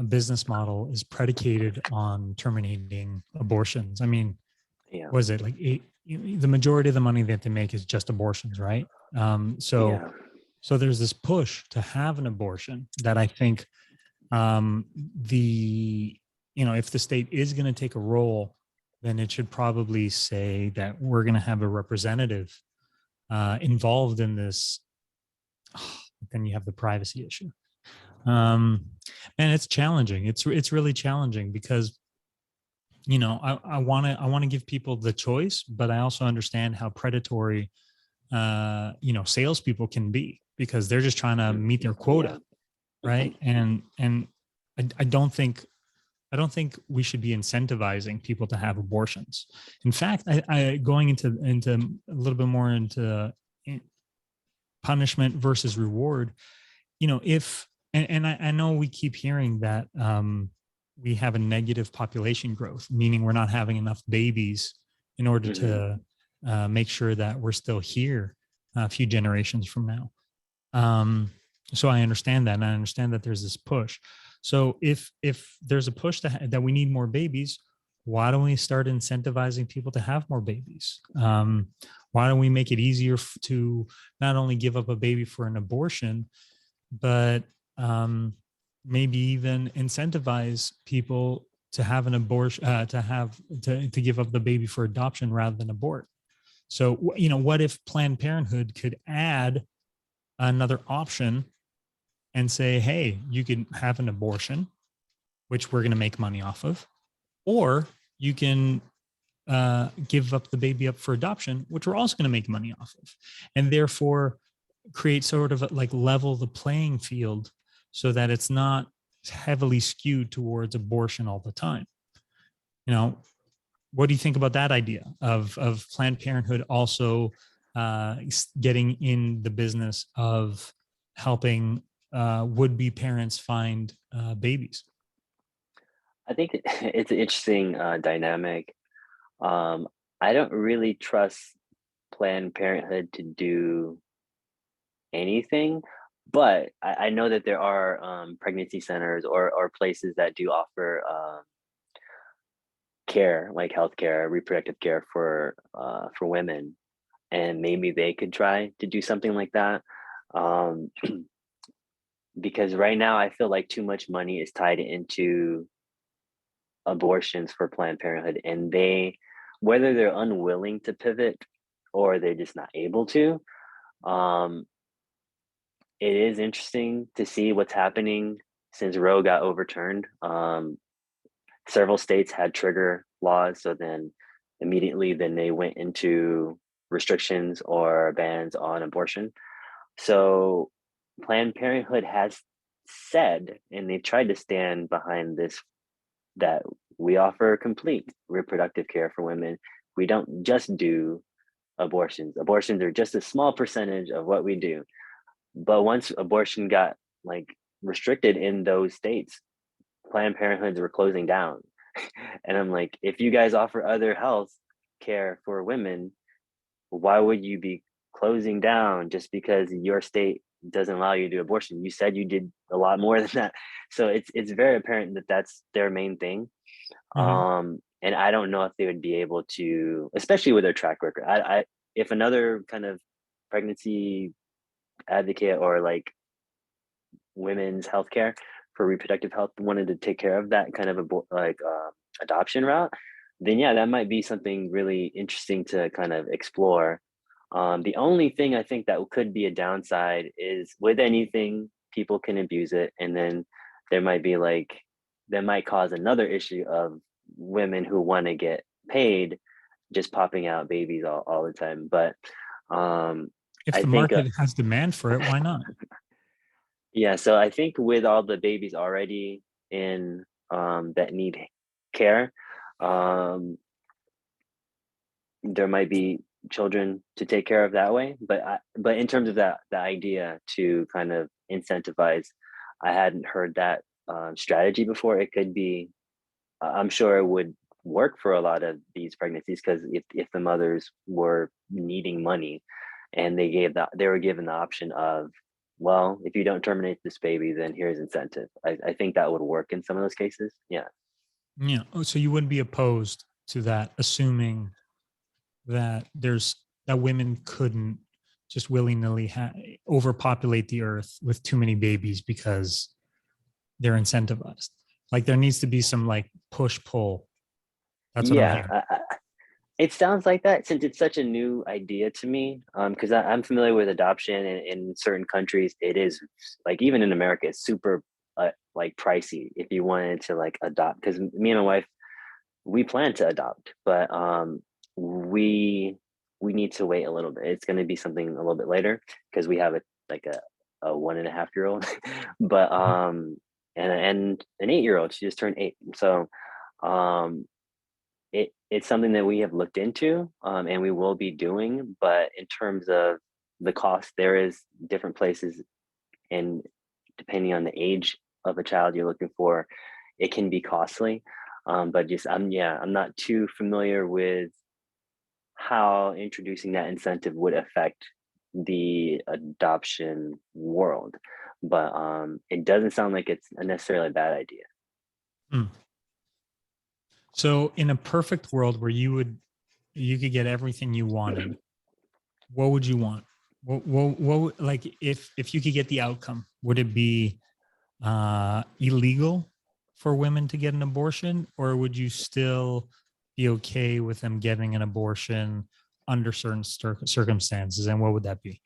business model is predicated on terminating abortions. I mean, Yeah, was it like the majority of the money that they make is just abortions, right? So yeah, there's this push to have an abortion that I think the if the state is going to take a role, then it should probably say that we're going to have a representative involved in this. Then you have the privacy issue. Um, and it's challenging. It's really challenging because, you know, I want to give people the choice, but I also understand how predatory, you know, salespeople can be, because they're just trying to meet their Yeah. quota, right? And I I don't think we should be incentivizing people to have abortions. In fact, I going into a little bit more into punishment versus reward. You know, if and I know we keep hearing that we have a negative population growth, meaning we're not having enough babies in order Hmm. to make sure that we're still here a few generations from now. Um, so I understand that, and I understand that there's this push. So if there's a push that we need more babies, why don't we start incentivizing people to have more babies? Why don't we make it easier to not only give up a baby for an abortion, but um, maybe even incentivize people to have an abortion, to give up the baby for adoption rather than abort. So, you know, what if Planned Parenthood could add another option and say, hey, you can have an abortion, which we're going to make money off of, or you can give up the baby up for adoption, which we're also going to make money off of, and therefore create sort of like level the playing field so that it's not heavily skewed towards abortion all the time. You know, what do you think about that idea of Planned Parenthood also getting in the business of helping would-be parents find babies? I think it's an interesting dynamic. Um, I don't really trust Planned Parenthood to do anything, but I know that there are pregnancy centers or places that do offer care, like healthcare, reproductive care for women, and maybe they could try to do something like that. Um, because right now I feel like too much money is tied into abortions for Planned Parenthood, and whether they're unwilling to pivot or they're just not able to, um, it is interesting to see what's happening since Roe got overturned. Several states had trigger laws, so then immediately then they went into restrictions or bans on abortion. So Planned Parenthood has said, and they've tried to stand behind this, that we offer complete reproductive care for women. We don't just do abortions. Abortions are just a small percentage of what we do. But once abortion got like restricted in those states, Planned Parenthoods were closing down. And I'm like, if you guys offer other health care for women, why would you be closing down just because your state doesn't allow you to do abortion? You said you did a lot more than that. So it's very apparent that that's their main thing. Mm-hmm. And I don't know if they would be able to, especially with their track record. I if another kind of pregnancy advocate or like women's healthcare for reproductive health wanted to take care of that kind of adoption route, then yeah, that might be something really interesting to kind of explore. The only thing I think that could be a downside is with anything, people can abuse it, and then there might be like that might cause another issue of women who want to get paid just popping out babies all the time. But um, If I the think market has demand for it, why not? yeah, so I think with all the babies already in that need care, um, there might be children to take care of that way. But in terms of the idea to kind of incentivize, I hadn't heard that strategy before. It could be, I'm sure it would work for a lot of these pregnancies because if the mothers were needing money and they were given the option of, well, if you don't terminate this baby, then here's incentive. I think that would work in some of those cases. Yeah. Yeah. Oh, so you wouldn't be opposed to that, assuming that that women couldn't just willy-nilly overpopulate the earth with too many babies because they're incentivized. Like there needs to be some like push pull. That's what I'm Yeah. hearing. It sounds like that since it's such a new idea to me. Because I'm familiar with adoption, and in certain countries, it is like even in America, it's super like pricey if you wanted to like adopt. Because me and my wife, we plan to adopt, but we we need to wait a little bit. It's going to be something a little bit later because we have a 1.5 year old, but and an 8 year old. She just turned 8, so um it's something that we have looked into, and we will be doing. But in terms of the cost, there is different places, and depending on the age of a child you're looking for, it can be costly. But just I'm not too familiar with how introducing that incentive would affect the adoption world. But it doesn't sound like it's necessarily a bad idea. Hmm. So in a perfect world where you could get everything you wanted, what would you want? Like if you could get the outcome, would it be illegal for women to get an abortion, or would you still be okay with them getting an abortion under certain circumstances? And what would that be?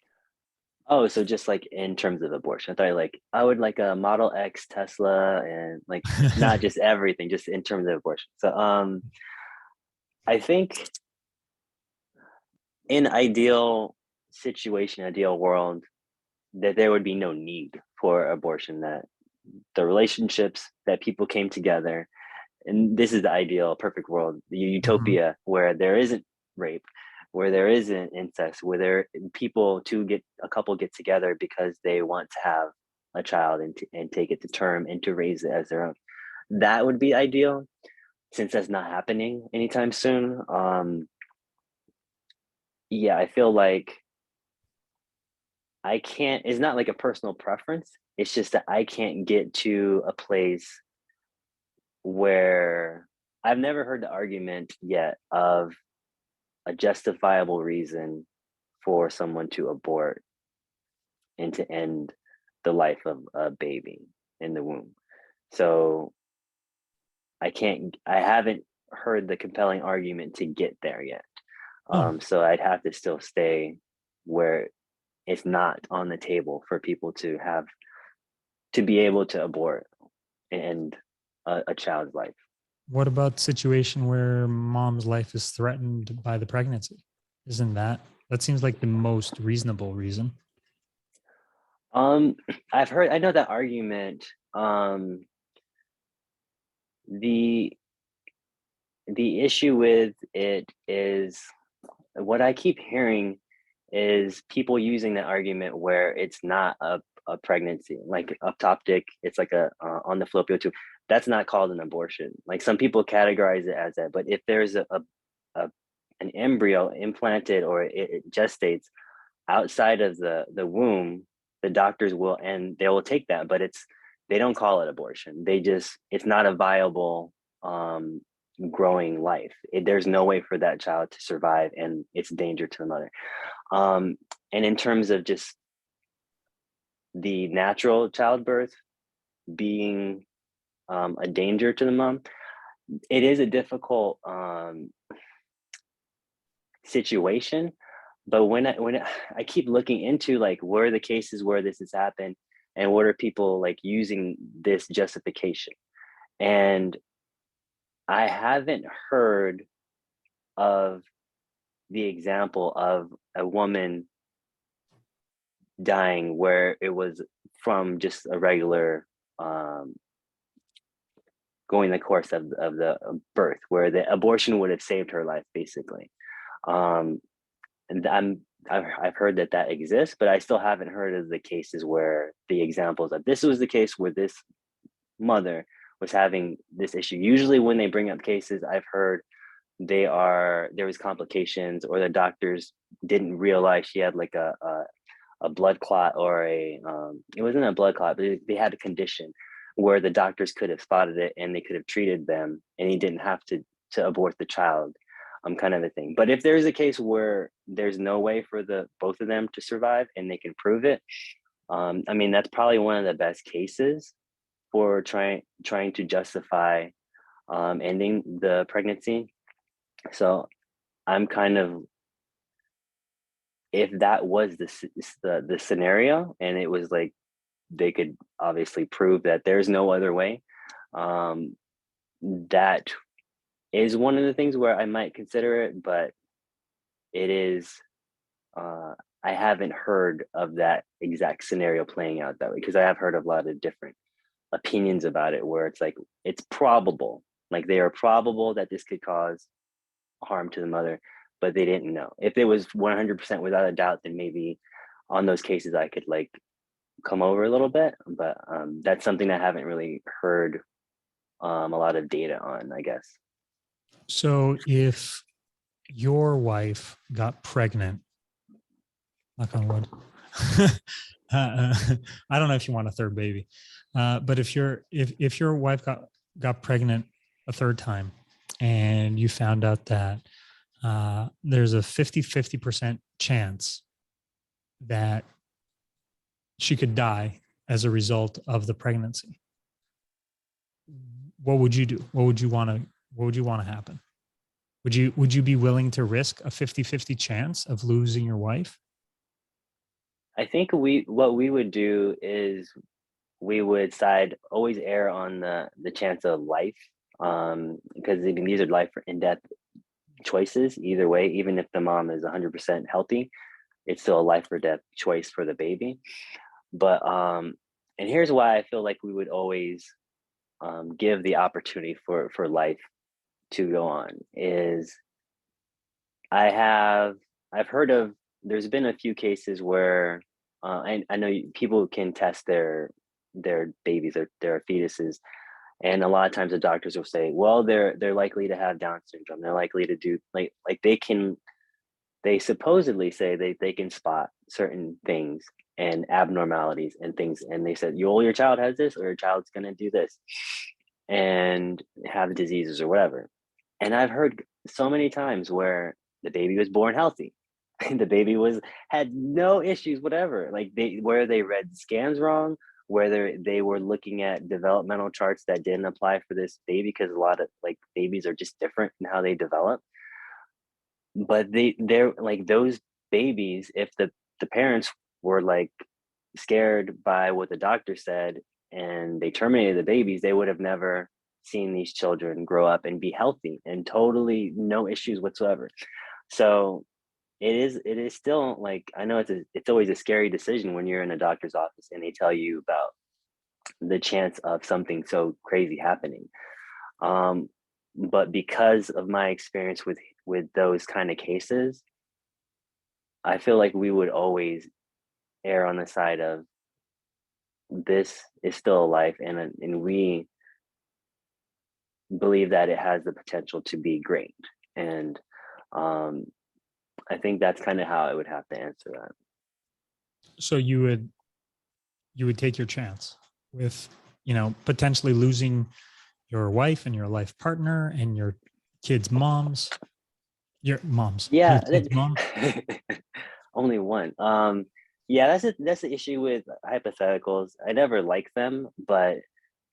Oh, so just like in terms of abortion, I thought like I would like a Model X Tesla, and like not just everything, just in terms of abortion. So I think in ideal situation, ideal world, that there would be no need for abortion, that the relationships that people came together, and this is the ideal perfect world, the Mhm. utopia where there isn't rape, where there isn't incest, where there people to get a couple get together because they want to have a child, and take it to term and to raise it as their own. That would be ideal. Since that's not happening anytime soon, yeah, I feel like I can't, it's not like a personal preference. It's just that I can't get to a place where I've never heard the argument yet of a justifiable reason for someone to abort and to end the life of a baby in the womb. So I haven't heard the compelling argument to get there yet. Oh, So I'd have to still stay where it's not on the table for people to be able to abort and a child's life. what about situation where mom's life is threatened by the pregnancy? Isn't that seems like the most reasonable reason? Um, I know that argument. The issue with it is what I keep hearing is people using the argument where it's not a pregnancy, like uptoptic. It's like a on the fallopian tube. That's not called an abortion. Like some people categorize it as that, but if there's a an embryo implanted, or it gestates outside of the womb, the doctors will, and they will take that, but they don't call it abortion. They just, it's not a viable growing life. There's no way for that child to survive, and it's a danger to the mother. Um, and in terms of just the natural childbirth being a danger to the mom, it is a difficult situation. But I keep looking into like where are the cases where this has happened, and what are people like using this justification, and I haven't heard of the example of a woman dying where it was from just a regular um, going the course of the birth, where the abortion would have saved her life basically. um, and I've heard that that exists, but I still haven't heard of the cases where the examples of this was the case where this mother was having this issue. Usually, when they bring up cases, I've heard there was complications, or the doctors didn't realize she had like a blood clot, or it wasn't a blood clot, but they had a condition where the doctors could have spotted it and they could have treated them, and he didn't have to abort the child, kind of a thing. But if there's a case where there's no way for the both of them to survive and they can prove it, I mean that's probably one of the best cases for trying to justify ending the pregnancy. So I'm kind of, if that was the scenario, and it was like they could obviously prove that there's no other way, um, that is one of the things where I might consider it, but it is, uh, I haven't heard of that exact scenario playing out that way, because I have heard of a lot of different opinions about it where it's like it's probable, like they are probable that this could cause harm to the mother, but they didn't know. If it was 100% without a doubt, then maybe on those cases I could like come over a little bit, but that's something I haven't really heard a lot of data on, I guess. So if your wife got pregnant, knock on wood, uh, I don't know if you want a third baby, but if your wife got pregnant a third time, and you found out that there's a 50% chance that she could die as a result of the pregnancy, what would you do? What would you want to happen? Would you be willing to risk a 50-50 chance of losing your wife? I think what we would do is we would side always err on the chance of life, because I mean, these are life or in death choices either way. Even if the mom is 100% healthy, it's still a life or death choice for the baby. But and here's why I feel like we would always give the opportunity for life to go on is I have I've heard of, there's been a few cases where I know people can test their babies, their fetuses, and a lot of times the doctors will say, well, they're likely to have Down syndrome. They're likely to do like they supposedly say they can spot certain things and abnormalities and things, and they said, your child has this, or your child's going to do this and have diseases or whatever. And I've heard so many times where the baby was born healthy, the baby was had no issues whatever, like where they read scans wrong, whether they were looking at developmental charts that didn't apply for this baby, because a lot of like babies are just different in how they develop. But they're like those babies, if the parents were like scared by what the doctor said and they terminated the babies, they would have never seen these children grow up and be healthy and totally no issues whatsoever. So it is still like, I know it's always a scary decision when you're in a doctor's office and they tell you about the chance of something so crazy happening. um but because of my experience with those kind of cases, I feel like we would always err on the side of this is still a life, and we believe that it has the potential to be great. And um I think that's kind of how I would have to answer that. So you would take your chance with, potentially losing your wife and your life partner and your kids' moms, your Yeah. kids' mom. Only one. Yeah, that's the issue with hypotheticals. I never like them, but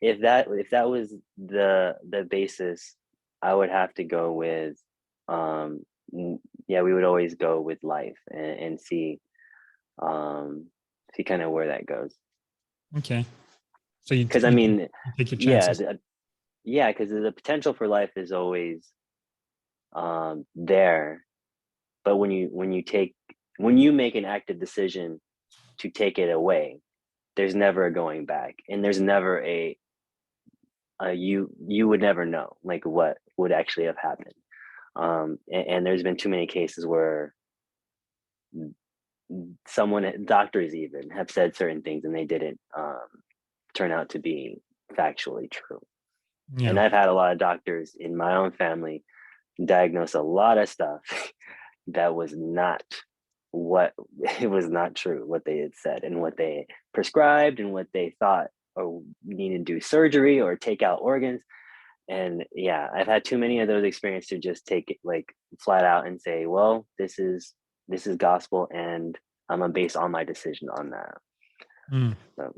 if that was the basis, I would have to go with um yeah, we would always go with life, and um see kind of where that goes. Okay. So you, Because t- I you, mean, you take your yeah, chances. yeah, because the potential for life is always there, but when you make an active decision to take it away, there's never a going back, and there's never you would never know like what would actually have happened. And there's been too many cases where someone, doctors even, have said certain things and they didn't turn out to be factually true. And Yeah. I've had a lot of doctors in my own family diagnose a lot of stuff that was not what it was not true, what they had said and what they prescribed and what they thought or needed to do surgery or take out organs. And yeah, I've had too many of those experiences to just take it like flat out and say, well, this is gospel, and I'm gonna base all my decision on that. Mm. So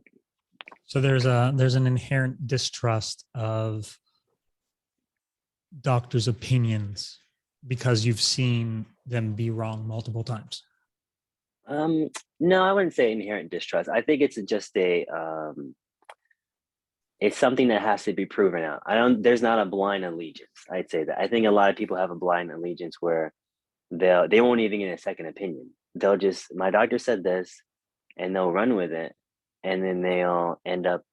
So there's an inherent distrust of doctors' opinions because you've seen them be wrong multiple times? No, I wouldn't say inherent distrust. I think it's just it's something that has to be proven out. There's not a blind allegiance. I'd say that. I think a lot of people have a blind allegiance where they won't even get a second opinion. They'll just, my doctor said this, and they'll run with it. And then they'll end up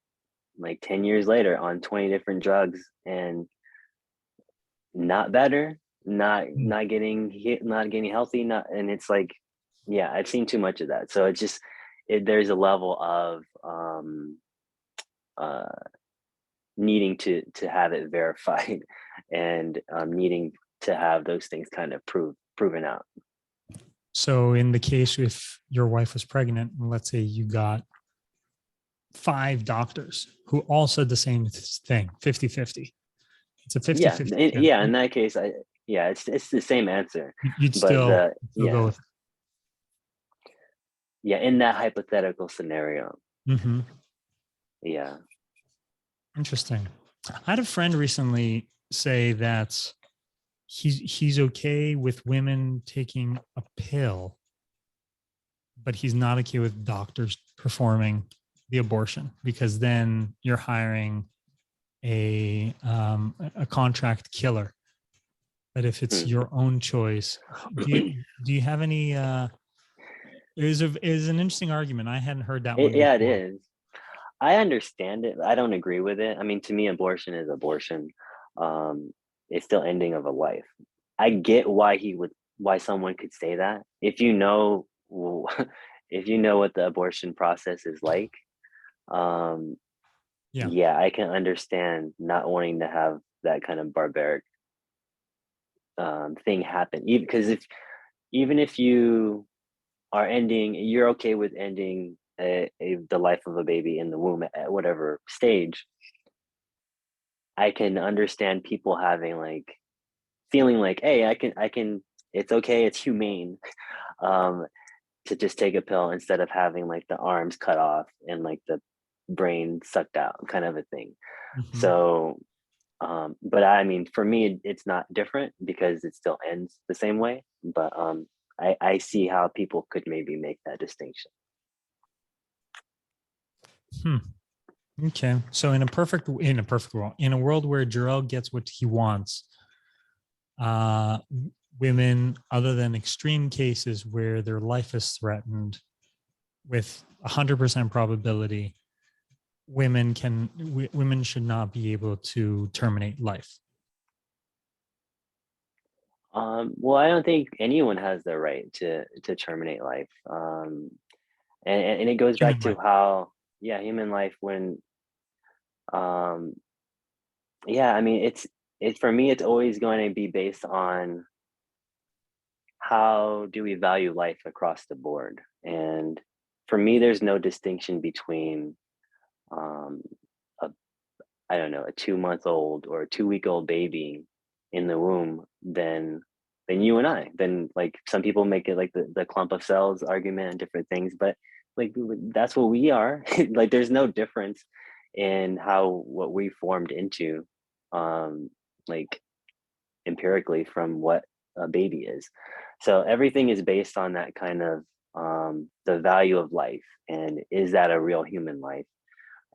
like 10 years later on 20 different drugs and not better, not getting hit, not getting healthy, not, and it's like, yeah, I've seen too much of that. So it's just there's a level of uh needing to have it verified and needing to have those things kind of proven out. So in the case if your wife was pregnant, and let's say you got 5 doctors who all said the same thing, 50-50. It's a 50 Yeah, 50 yeah, in that case, yeah, it's the same answer, You'd but still, go yeah, with yeah, in that hypothetical scenario, it. Mm-hmm. yeah. Interesting. I had a friend recently say that he's okay with women taking a pill, but he's not okay with doctors performing the abortion, because then you're hiring a contract killer. But if it's Hmm. your own choice, do you have any? Is an interesting argument. I hadn't heard that one Yeah, it before. is. I understand it. I don't agree with it. I mean, to me, abortion is abortion. Um, it's still ending of a life. I get why someone could say that. If you know, if you know what the abortion process is like, um, Yeah. yeah, I can understand not wanting to have that kind of barbaric thing happen. Even if you are ending, you're okay with ending the life of a baby in the womb at whatever stage. I can understand people having like feeling like, hey, I can, it's okay, it's humane, um, to just take a pill instead of having like the arms cut off and like the brain sucked out, kind of a thing. Mm-hmm. So, but I mean, for me, it's not different because it still ends the same way. But I see how people could maybe make that distinction. Hmm. Okay. So in a perfect world, in a world where Jarrell gets what he wants, uh, women, other than extreme cases where their life is threatened, with 100% probability, women should not be able to terminate life. Well, I don't think anyone has the right to terminate life. And it goes back Human to life. how, yeah, human life when, um, yeah, I mean, it's for me, it's always going to be based on how do we value life across the board. And for me, there's no distinction between, um, a, I don't know, a 2 month old or a 2 week old baby in the womb than you and I. Then like some people make it like the clump of cells argument and different things, but like that's what we are. Like there's no difference in how what we formed into, um, like empirically from what a baby is. So everything is based on that kind of the value of life and is that a real human life?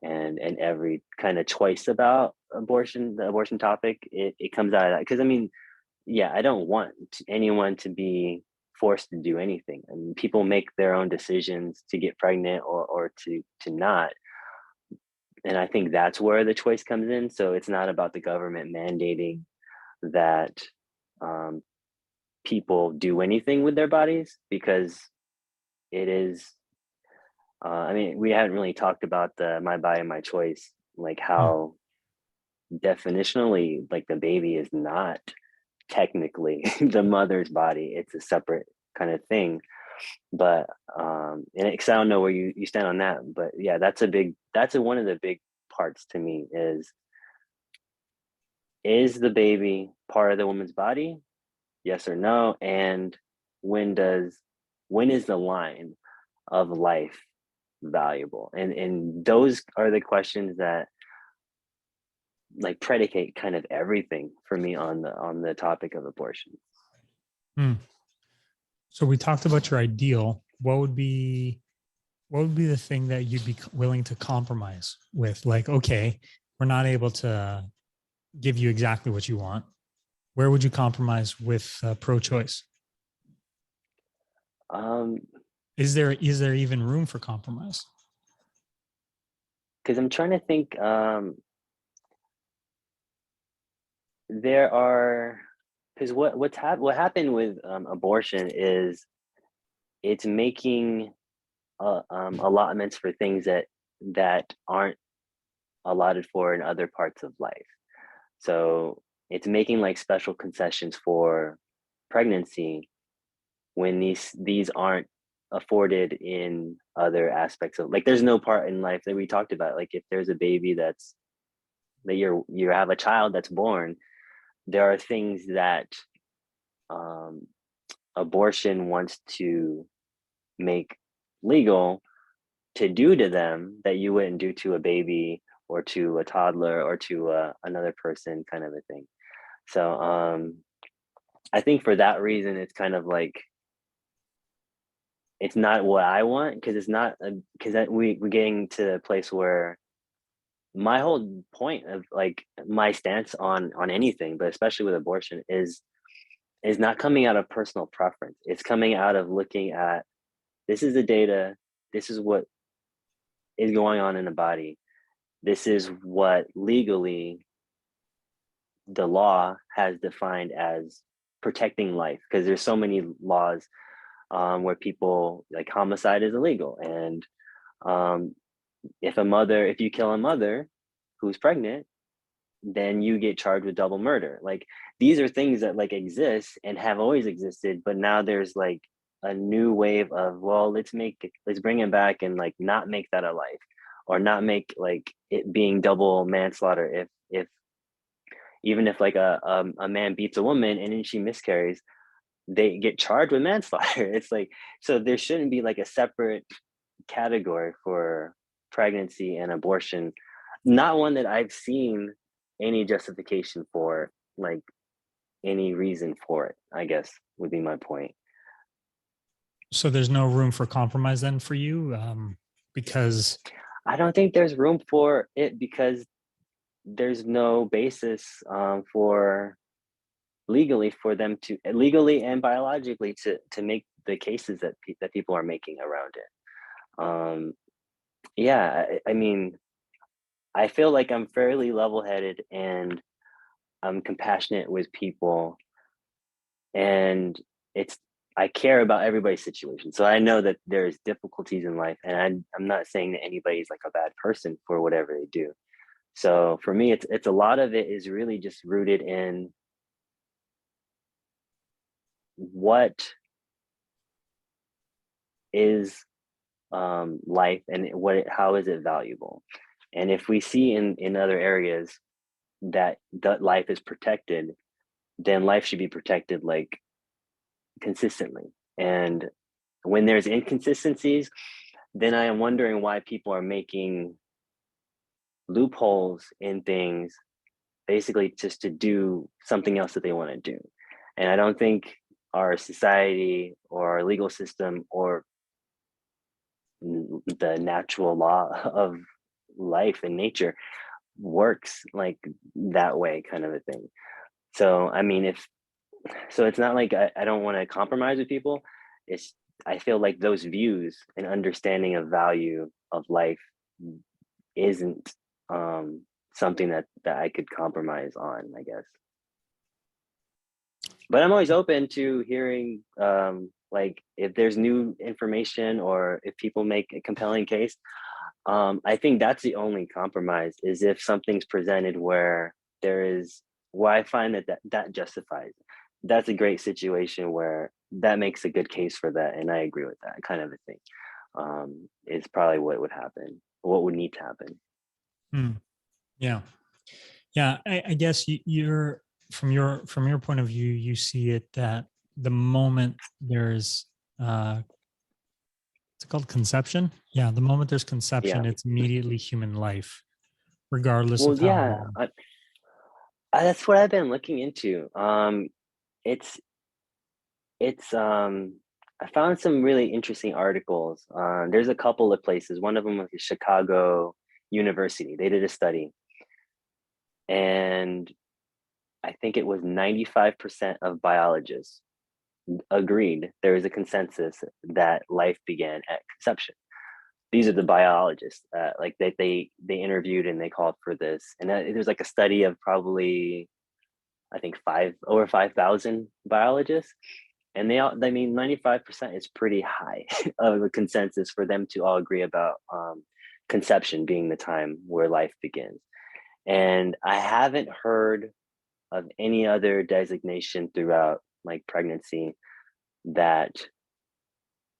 And every kind of choice about abortion, the abortion topic, it comes out of that. Because I mean, yeah, I don't want anyone to be forced to do anything. I mean, people make their own decisions to get pregnant or to not. And I think that's where the choice comes in. So it's not about the government mandating that um, people do anything with their bodies because it is. I mean, we haven't really talked about the my body, my choice, like Hmm. how definitionally, like the baby is not technically the mother's body; it's a separate kind of thing. But and I don't know where you stand on that, but yeah, one of the big parts to me is the baby part of the woman's body, yes or no, and when does when is the line of life valuable? And those are the questions that like predicate kind of everything for me on the topic of abortion. Hmm. So we talked about your ideal. What would be the thing that you'd be willing to compromise with? Like, okay, we're not able to give you exactly what you want. Where would you compromise with pro-choice? Um, Is there even room for compromise? because I'm trying to think. There are because what happened with abortion is it's making allotments for things that aren't allotted for in other parts of life. So it's making like special concessions for pregnancy when these aren't afforded in other aspects of, like, there's no part in life that we talked about. Like if there's a baby that you have a child that's born, there are things that um, abortion wants to make legal to do to them that you wouldn't do to a baby or to a toddler or to another person, kind of a thing. So I think for that reason, it's kind of like it's not what I want, because it's not because we're getting to a place where my whole point of like my stance on anything, but especially with abortion, is not coming out of personal preference. It's coming out of looking at, this is the data, this is what is going on in the body, this is what legally the law has defined as protecting life, because there's so many laws where people, like, homicide is illegal, and um, if you kill a mother who's pregnant, then you get charged with double murder. Like, these are things that like exist and have always existed, but now there's like a new wave of, well, let's bring it back and like not make that a life, or not make like it being double manslaughter if even if like a man beats a woman and then she miscarries, they get charged with manslaughter. It's like, so there shouldn't be like a separate category for pregnancy and abortion, not one that I've seen any justification for, like any reason for it, I guess would be my point. So there's no room for compromise then for you, because I don't think there's room for it because there's no basis for legally for them to legally and biologically to make the cases that people are making around it. Yeah, I mean, I feel like I'm fairly level-headed and I'm compassionate with people, and it's I care about everybody's situation. So I know that there's difficulties in life, and I'm not saying that anybody's like a bad person for whatever they do. So for me, it's a lot of it is really just rooted in what is life, and how is it valuable. And if we see in other areas that life is protected, then life should be protected like consistently. And when there's inconsistencies, then I am wondering why people are making loopholes in things, basically just to do something else that they want to do. And I don't think our society or our legal system or the natural law of life and nature works like that way, kind of a thing. So I mean, if so it's not like I don't want to compromise with people. It's I feel like those views and understanding of value of life isn't something that I could compromise on, I guess. But I'm always open to hearing like if there's new information or if people make a compelling case. I think that's the only compromise, is if something's presented where there is, where I find that justifies. That's a great situation where that makes a good case for that, and I agree with that kind of a thing. Is probably what would happen, what would need to happen. hmm, yeah, yeah. I guess you're from your point of view, you see it that the moment there's it's called conception. Yeah, the moment there's conception, Yeah. it's immediately human life, regardless Well, of yeah, how. that's what I've been looking into. It's it's I found some really interesting articles. There's a couple of places. One of them was Chicago University. They did a study, and I think it was 95% of biologists agreed there is a consensus that life began at conception. These are the biologists like they interviewed and they called for this, and it was like a study of probably I think over 5,000 biologists, and they all, I mean, 95% is pretty high of a consensus for them to all agree about conception being the time where life begins. And I haven't heard of any other designation throughout like pregnancy that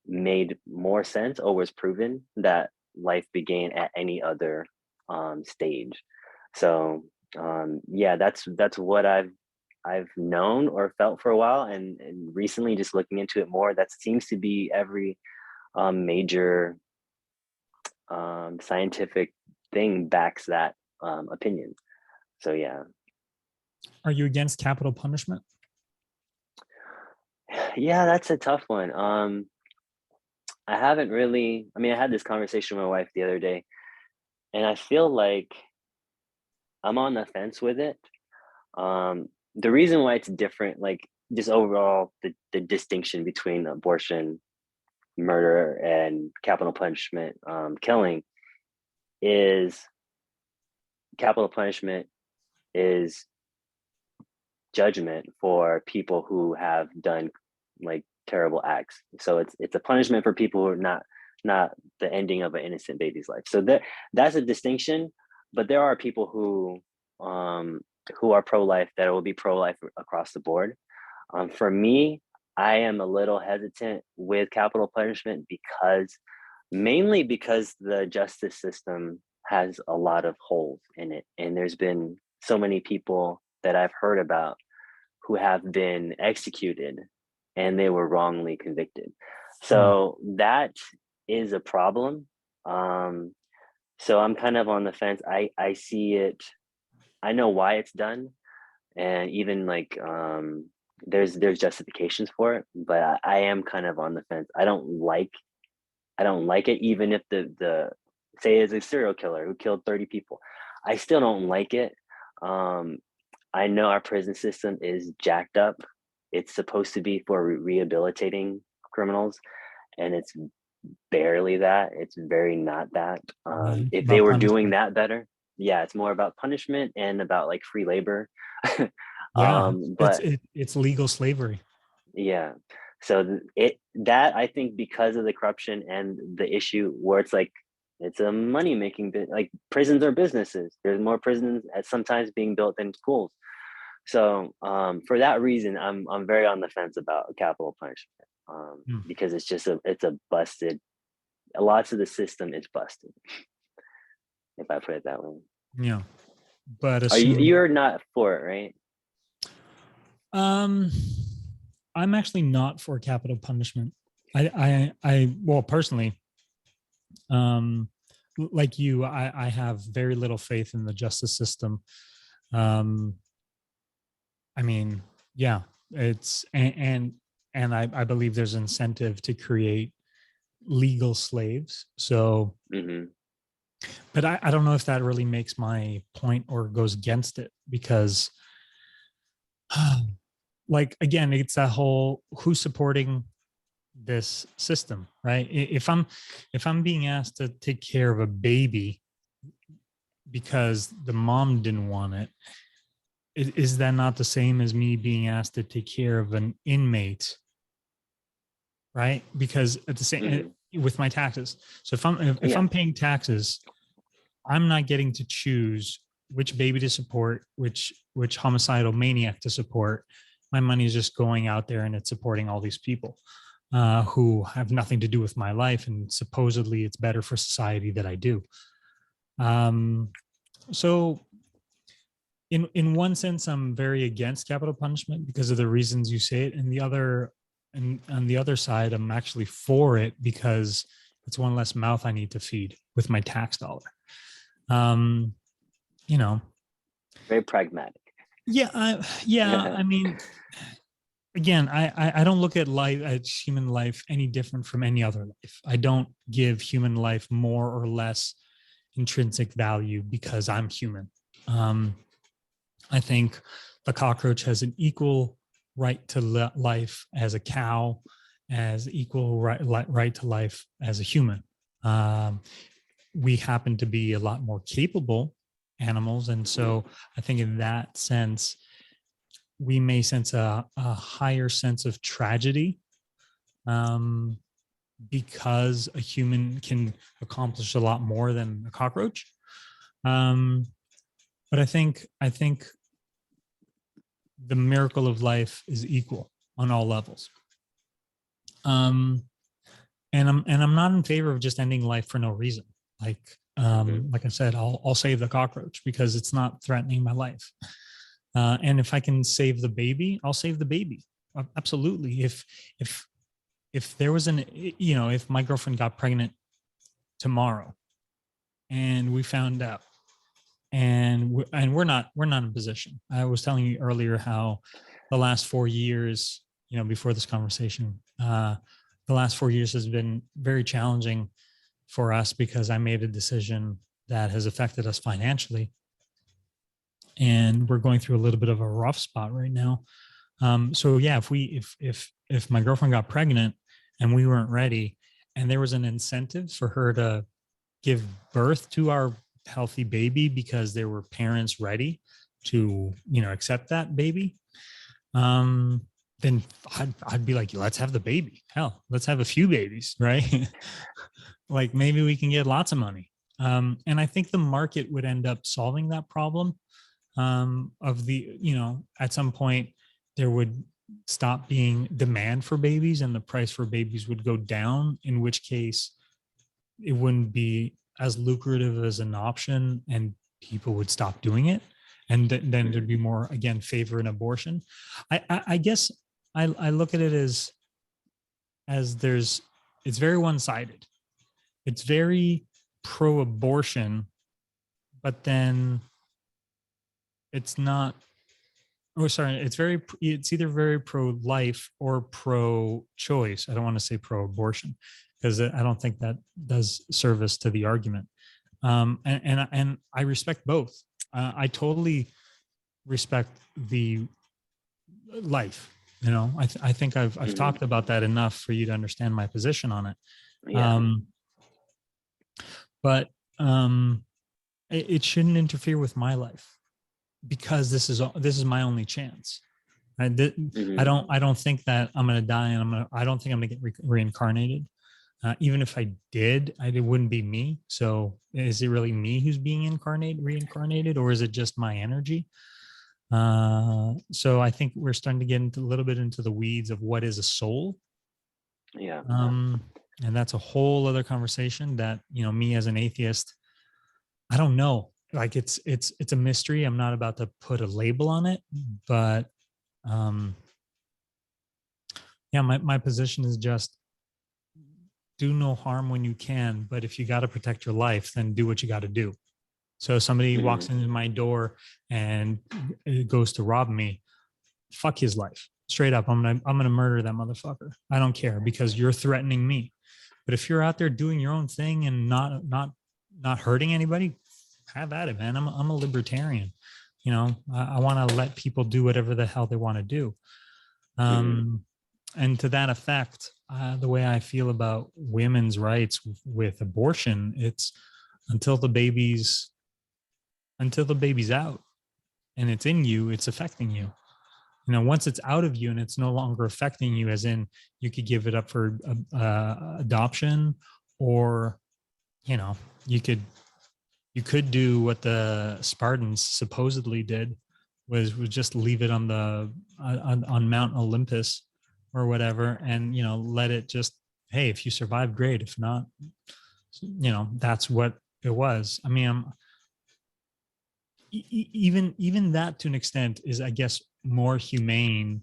made more sense or was proven that life began at any other stage. So yeah, that's what I've known or felt for a while, and recently just looking into it more, that seems to be every major scientific thing backs that opinion. So yeah. Are you against capital punishment? Yeah, that's a tough one. I haven't really, I mean, I had this conversation with my wife the other day, and I feel like I'm on the fence with it. The reason why it's different, like just overall, the distinction between abortion, murder, and capital punishment killing is capital punishment is judgment for people who have done like terrible acts. So it's a punishment for people who are not the ending of an innocent baby's life. So that's a distinction. But there are people who are pro-life that will be pro-life across the board. For me, I am a little hesitant with capital punishment mainly because the justice system has a lot of holes in it, and there's been so many people that I've heard about who have been executed and they were wrongly convicted. So that is a problem. So I'm kind of on the fence. I see it. I know why it's done, and even like there's justifications for it, but I am kind of on the fence. I don't like it, even if the say is a serial killer who killed 30 people. I still don't like it. I know our prison system is jacked up. It's supposed to be for rehabilitating criminals, and it's barely that. It's very not that. If they About were doing punishment. that better, yeah, it's more about punishment and about like free labor. Yeah, But it's legal slavery. yeah, so that I think because of the corruption and the issue where it's like it's a money making bit, like prisons are businesses. There's more prisons at sometimes being built than schools. So for that reason, I'm very on the fence about capital punishment because it's just it's a busted. Lots of the system is busted, if I put it that way. Yeah, but You're not for it, right? um, I'm actually not for capital punishment. Well, personally, um, like you, I have very little faith in the justice system. Um, I mean, yeah, it's and I believe there's incentive to create legal slaves. So, Mm-hmm. but I don't know if that really makes my point or goes against it because, like, again, it's that whole who's supporting this system, right? If I'm being asked to take care of a baby because the mom didn't want it, is that not the same as me being asked to take care of an inmate, right? Because at the same with my taxes. So if I'm paying taxes, I'm not getting to choose which baby to support, which homicidal maniac to support. My money is just going out there and it's supporting all these people who have nothing to do with my life, and supposedly it's better for society that I do. So in one sense, I'm very against capital punishment because of the reasons you say it, and on the other side, I'm actually for it because it's one less mouth I need to feed with my tax dollar. You know, Very pragmatic. yeah, I mean, again, I don't look at life, at human life, any different from any other life. I don't give human life more or less intrinsic value because I'm human. Um, I think the cockroach has an equal right to life as a cow, as equal right to life as a human. Um, we happen to be a lot more capable animals. And so I think in that sense, we may sense a higher sense of tragedy, um, because a human can accomplish a lot more than a cockroach. Um, but I think the miracle of life is equal on all levels. Um, and I'm not in favor of just ending life for no reason. Like I said, I'll save the cockroach because it's not threatening my life. And if I can save the baby, I'll save the baby. Absolutely. If there was if my girlfriend got pregnant tomorrow and we found out, and we're not in position. I was telling you earlier how the last 4 years, before this conversation, the last 4 years has been very challenging for us because I made a decision that has affected us financially, and we're going through a little bit of a rough spot right now. So yeah, if my girlfriend got pregnant and we weren't ready, and there was an incentive for her to give birth to our healthy baby because there were parents ready to accept that baby, then I'd be like, let's have the baby. Hell, let's have a few babies, right? Like maybe we can get lots of money. And I think the market would end up solving that problem, of the, at some point there would stop being demand for babies and the price for babies would go down, in which case it wouldn't be as lucrative as an option and people would stop doing it. And then there'd be more, again, favor in abortion. I guess I look at it as it's very one-sided. It's very pro-abortion, but then it's not. Oh, sorry. It's either very pro-life or pro-choice. I don't want to say pro-abortion because I don't think that does service to the argument. And I respect both. I totally respect the life. I think I've talked about that enough for you to understand my position on it. Yeah. But it shouldn't interfere with my life because this is my only chance. I don't think that I'm gonna die, and I don't think I'm gonna get reincarnated. Even if I did, it wouldn't be me. So is it really me who's being reincarnated, or is it just my energy? So I think we're starting to get into a little bit into the weeds of what is a soul. Yeah. And that's a whole other conversation that, me as an atheist, I don't know. Like it's a mystery. I'm not about to put a label on it, but yeah, my position is just do no harm when you can, but if you got to protect your life, then do what you got to do. So if somebody walks into my door and it goes to rob me, fuck his life. Straight up, I'm gonna murder that motherfucker. I don't care because you're threatening me. But if you're out there doing your own thing and not hurting anybody, have at it, man. I'm a libertarian. I want to let people do whatever the hell they want to do. And to that effect, the way I feel about women's rights with abortion, it's until the baby's out and it's in you, it's affecting you. Once it's out of you and it's no longer affecting you, as in you could give it up for adoption, or you could do what the Spartans supposedly did, was just leave it on on Mount Olympus or whatever, and let it just, hey, if you survive, great. If not, that's what it was. I mean, even that to an extent is, I guess, more humane,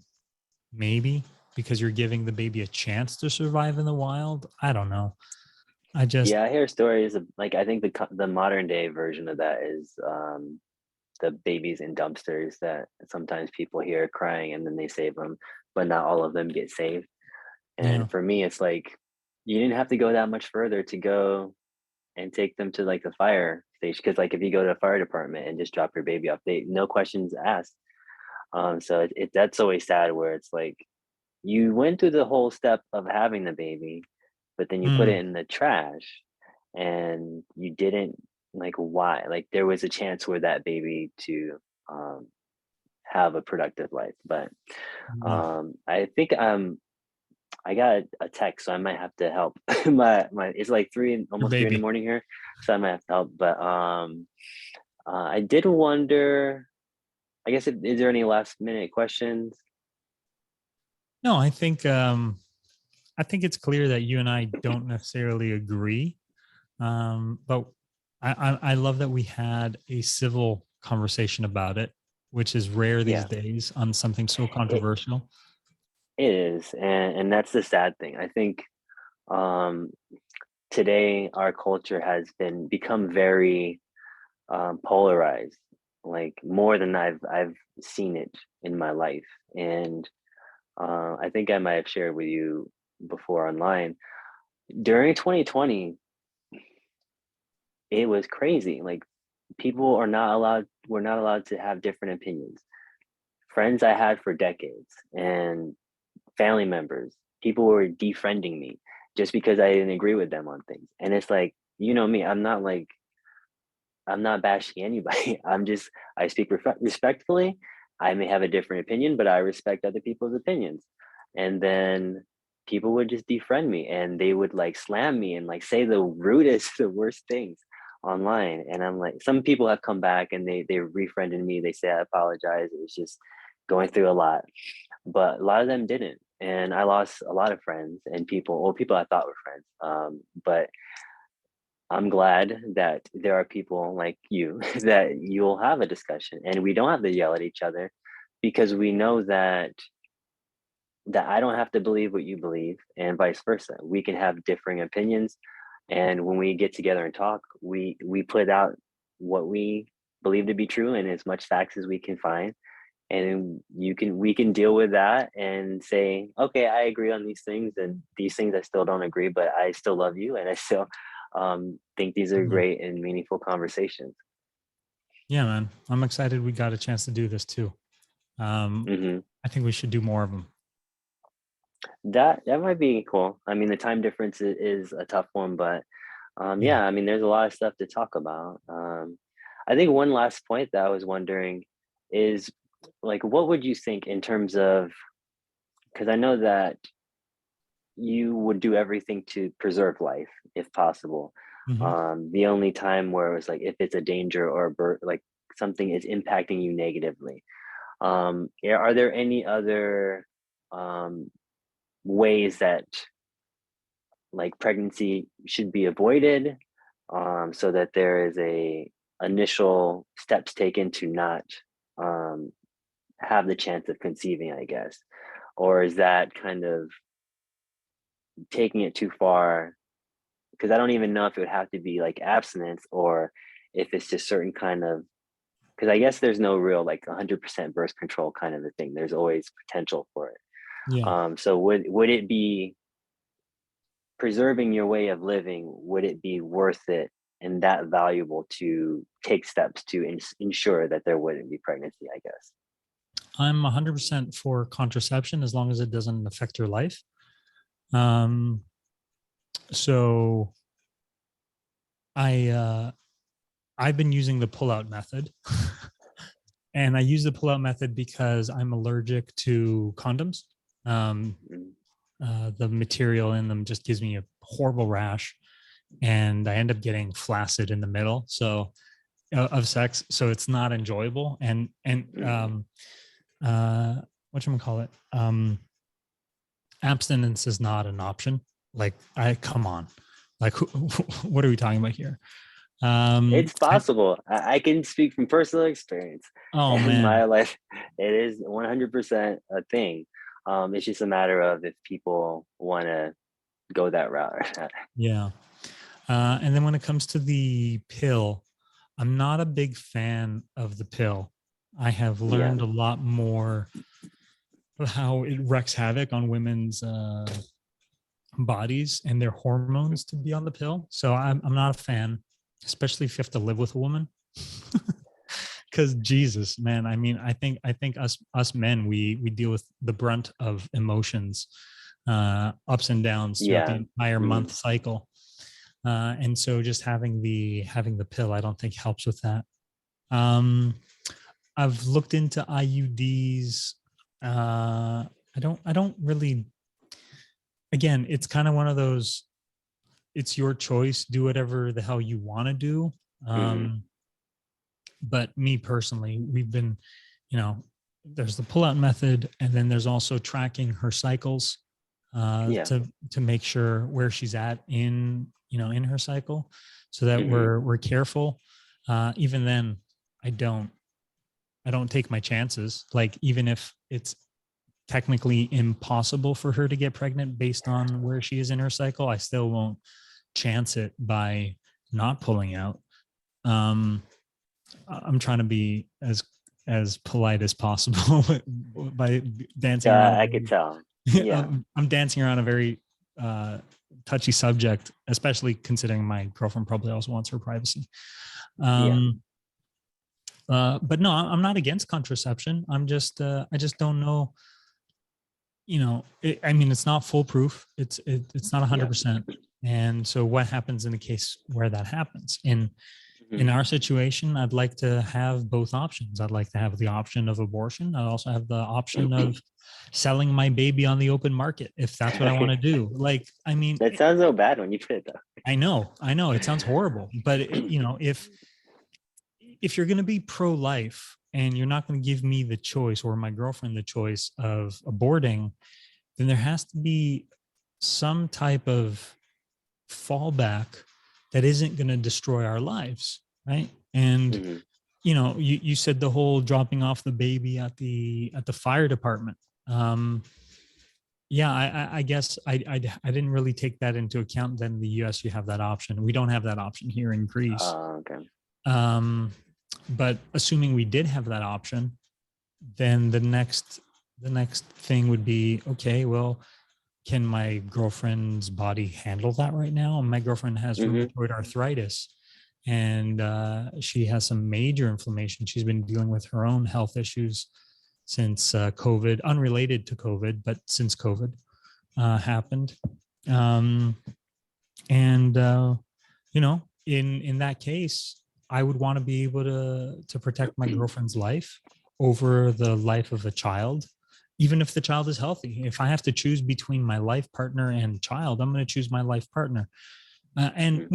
maybe, because you're giving the baby a chance to survive in the wild. I don't know. I hear stories of, like, I think the modern day version of that is the babies in dumpsters that sometimes people hear crying and then they save them. but not all of them get saved. Yeah. And for me, it's like you didn't have to go that much further to go and take them to like the fire station. Because like if you go to the fire department and just drop your baby off, they no questions asked. So that's always sad where it's like you went through the whole step of having the baby, but then you put it Mm, in the trash and you didn't like why? Like there was a chance for that baby to um have a productive life. But yeah. I think I got a text, so I might have to help. My it's like Your almost 3 in the baby. morning here, so I might have to help. But I did wonder. I guess is there any last minute questions? No, I think it's clear that you and I don't necessarily agree. But I love that we had a civil conversation about it, which is rare these Yeah, days on something so it controversial. it is, and that's the sad thing. I think um, today our culture has been become very polarized, like more than I've seen it in my life, and I think I might have shared with you before online during 2020 it was crazy. Like people are not allowed were not allowed to have different opinions. Friends I had for decades and family members, people were defriending me just because I didn't agree with them on things. And it's like, you know me, I'm not bashing anybody. I speak respectfully. I may have a different opinion, but I respect other people's opinions. And then people would just defriend me and they would like slam me and like say the rudest, the worst things online. And I'm like, some people have come back and they refriended me. They say I apologize. It was just going through a lot. But a lot of them didn't. And I lost a lot of friends and people, or people I thought were friends. But I'm glad that there are people like you that you'll have a discussion and we don't have to yell at each other because we know that I don't have to believe what you believe and vice versa. We can have differing opinions and when we get together and talk, we put out what we believe to be true and as much facts as we can find and we can deal with that and say okay I agree on these things and these things I still don't agree but I still love you and I still think these are Mhm. great and meaningful conversations. Yeah, man. I'm excited we got a chance to do this too. Um, Hmm. I think we should do more of them. That might be cool. I mean the time difference is a tough one but Yeah. yeah I mean there's a lot of stuff to talk about. I think one last point that I was wondering is like what would you think in terms of because I know that you would do everything to preserve life if possible. Hmm. The only time where it was like if it's a danger or like something is impacting you negatively. Yeah, are there any other um, ways that like pregnancy should be avoided so that there is a initial steps taken to not um, have the chance of conceiving, I guess, or is that kind of taking it too far because I don't even know if it would have to be like abstinence or if it's just certain kind of because I guess there's no real like 100% birth control kind of a thing. There's always potential for it. Yeah. So would it be preserving your way of living? Would it be worth it and that valuable to take steps to ensure that there wouldn't be pregnancy? I guess. I'm 100% for contraception as long as it doesn't affect your life. Um, so I I've been using the pull-out method. And I use the pull-out method because I'm allergic to condoms. Um, Mm. the material in them just gives me a horrible rash, and I end up getting flaccid in the middle. So of sex, so it's not enjoyable. And Mm. uh, what you call it? Abstinence is not an option. Like I come on, like what are we talking about here? It's And possible. I can speak from personal experience oh in man, my life. It is 100% a thing. It's just a matter of if people want to go that route. yeah. And then when it comes to the pill, I'm not a big fan of the pill. I have Yeah. learned a lot more how it wreaks havoc on women's bodies and their hormones to be on the pill. So I'm not a fan, especially if you have to live with a woman. Because Jesus, man, I mean, I think us men, we deal with the brunt of emotions, ups and downs throughout the Yeah. entire Mm-hmm. month cycle. And so just having the pill, I don't think helps with that. Um, I've looked into IUDs. I don't really, again, it's kind of one of those, it's your choice, do whatever the hell you want to do. Mm-hmm. Um, but me personally, we've been, you know, there's the pull-out method, and then there's also tracking her cycles, Yeah. to make sure where she's at in, in her cycle, so that Mm-hmm. we're careful. Even then, I don't I don't take my chances. Like, even if it's technically impossible for her to get pregnant based on where she is in her cycle, I still won't chance it by not pulling out. Um, I'm trying to be as polite as possible by dancing around. I could tell. Yeah. I'm dancing around a very uh, touchy subject, especially considering my girlfriend probably also wants her privacy. Yeah. Um, but no, I'm not against contraception. I just don't know. I mean, it's not foolproof. It's not Yeah. 100%. And so, what happens in the case where that happens? In Mm-hmm. our situation, I'd like to have both options. I'd like to have the option of abortion. I'd also have the option of selling my baby on the open market if that's what I want to do. Like, I mean, That sounds so bad when you put it though. I know it sounds horrible, but if you're going to be pro-life and you're not going to give me the choice, or my girlfriend the choice of aborting, then there has to be some type of fallback that isn't going to destroy our lives, right? And Mm-hmm. you said the whole dropping off the baby at the fire department. Yeah, I guess I didn't really take that into account. Then in the US, you have that option. We don't have that option here in Greece. Okay. um, but assuming we did have that option, then the next thing would be, okay, well, can my girlfriend's body handle that right now? My girlfriend has Mm-hmm. rheumatoid arthritis, and she has some major inflammation. She's been dealing with her own health issues since COVID, unrelated to COVID, but since COVID happened. Um, and in that case, I would want to be able to protect my girlfriend's life over the life of a child, even if the child is healthy. If I have to choose between my life partner and child, I'm going to choose my life partner. And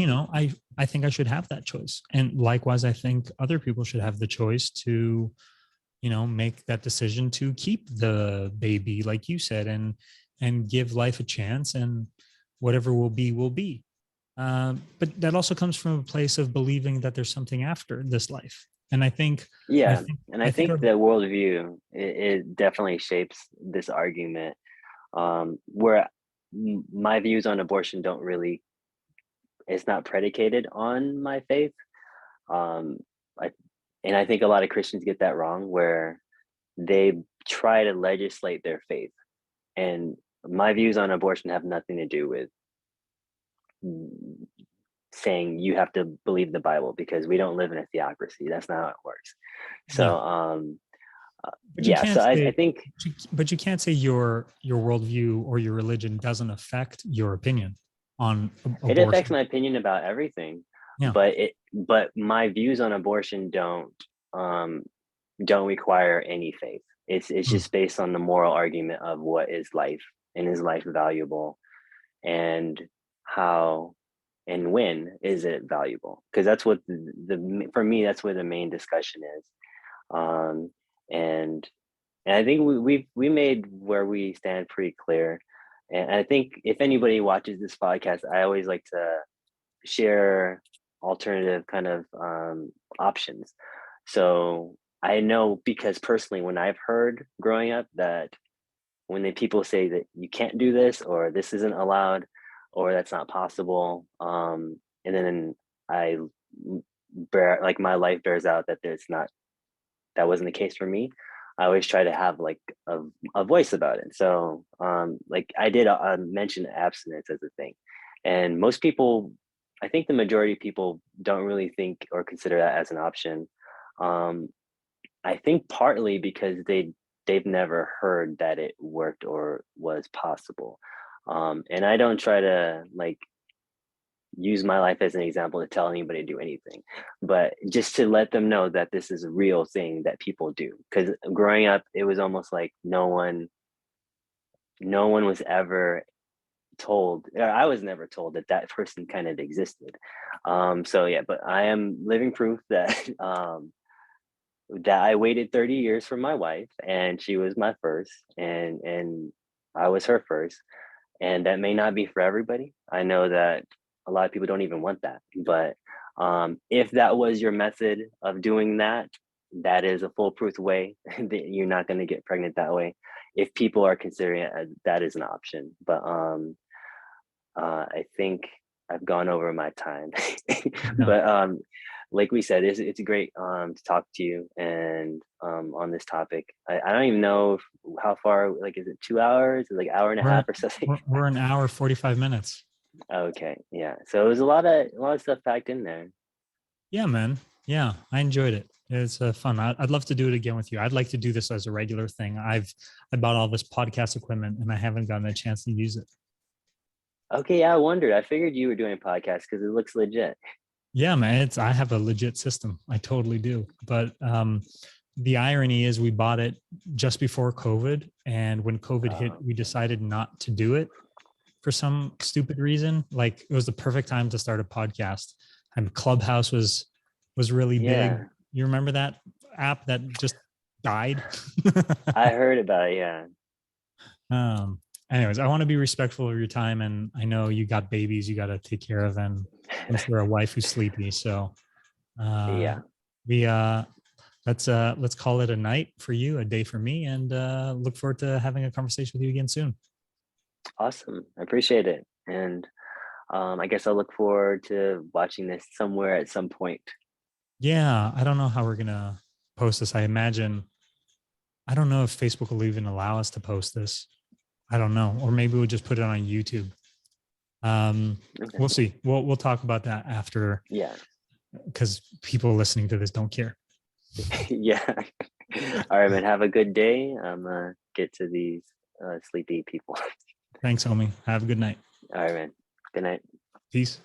I think I should have that choice. And likewise, I think other people should have the choice to make that decision to keep the baby, like you said, and give life a chance, and whatever will be will be. But that also comes from a place of believing that there's something after this life. And I think I Yeah. think And I I think think our, the worldview it definitely shapes this argument. Where my views on abortion don't really, it's not predicated on my faith. Um, I and I think a lot of Christians get that wrong, where they try to legislate their faith. And my views on abortion have nothing to do with mm, saying you have to believe the Bible, because we don't live in a theocracy. That's not how it works. So yeah, but you yeah, so can't I say think but you can't say your worldview or your religion doesn't affect your opinion on it affects abortion. my opinion about everything, Yeah. but my views on abortion um don't require any faith. It's Mm. just based on the moral argument of what is life, and is life valuable, and how and when is it valuable, because that's what for me that's where the main discussion is. um and and I think we made where we stand pretty clear. And I think if anybody watches this podcast, I always like to share alternative kind of options. So I know, because personally, when I've heard growing up that when the people say that you can't do this, or this isn't allowed, or that's not possible, and then I bear, like, my life bears out that there's not, that wasn't the case for me. I always try to have like a voice about it. So like I did mention abstinence as a thing, and most people, I think the majority of people don't really think or consider that as an option. Um, I think partly because they've never heard that it worked or was possible. And I don't try to like use my life as an example to tell anybody to do anything, but just to let them know that this is a real thing that people do. Because growing up, it was almost like no one was ever told, or I was never told that that person kind of existed. So yeah, but I am living proof that that I waited 30 years for my wife, and she was my first, and I was her first, and that may not be for everybody. I know that a lot of people don't even want that, but if that was your method of doing that, that is a foolproof way that you're not going to get pregnant that way. If people are considering it, that is an option, but I think I've gone over my time, No, but like we said, it's great to talk to you and on this topic. I don't even know how far. Like, is it 2 hours? Is it like hour and a we're half or something? we're an hour 45 minutes. Okay, yeah. So it was a lot of stuff packed in there. Yeah, man. Yeah, I enjoyed it. It's fun. I'd love to do it again with you. I'd like to do this as a regular thing. I bought all this podcast equipment and I haven't gotten a chance to use it. Okay, yeah. I wondered. I figured you were doing a podcast because it looks legit. Yeah, man. I have a legit system. I totally do. But the irony is we bought it just before COVID, and when COVID hit, we decided not to do it for some stupid reason. Like it was the perfect time to start a podcast, and Clubhouse was really big. Yeah, You remember that app that just died? I heard about it. Yeah. um, anyways, I want to be respectful of your time, and I know you got babies you got to take care of, and I'm sure a wife who's sleepy. So Yeah. we let's call it a night for you, a day for me, and look forward to having a conversation with you again soon. Awesome. I appreciate it. And I guess I'll look forward to watching this somewhere at some point. Yeah, I don't know how we're gonna post this. I don't know if Facebook will even allow us to post this. I don't know, or maybe we'll just put it on YouTube. Okay. We'll see. We'll talk about that after, Yeah. because people listening to this don't care. Yeah. All right, man. Have a good day. I'm get to these sleepy people. Thanks, homie. Have a good night. All right, man. Good night. Peace.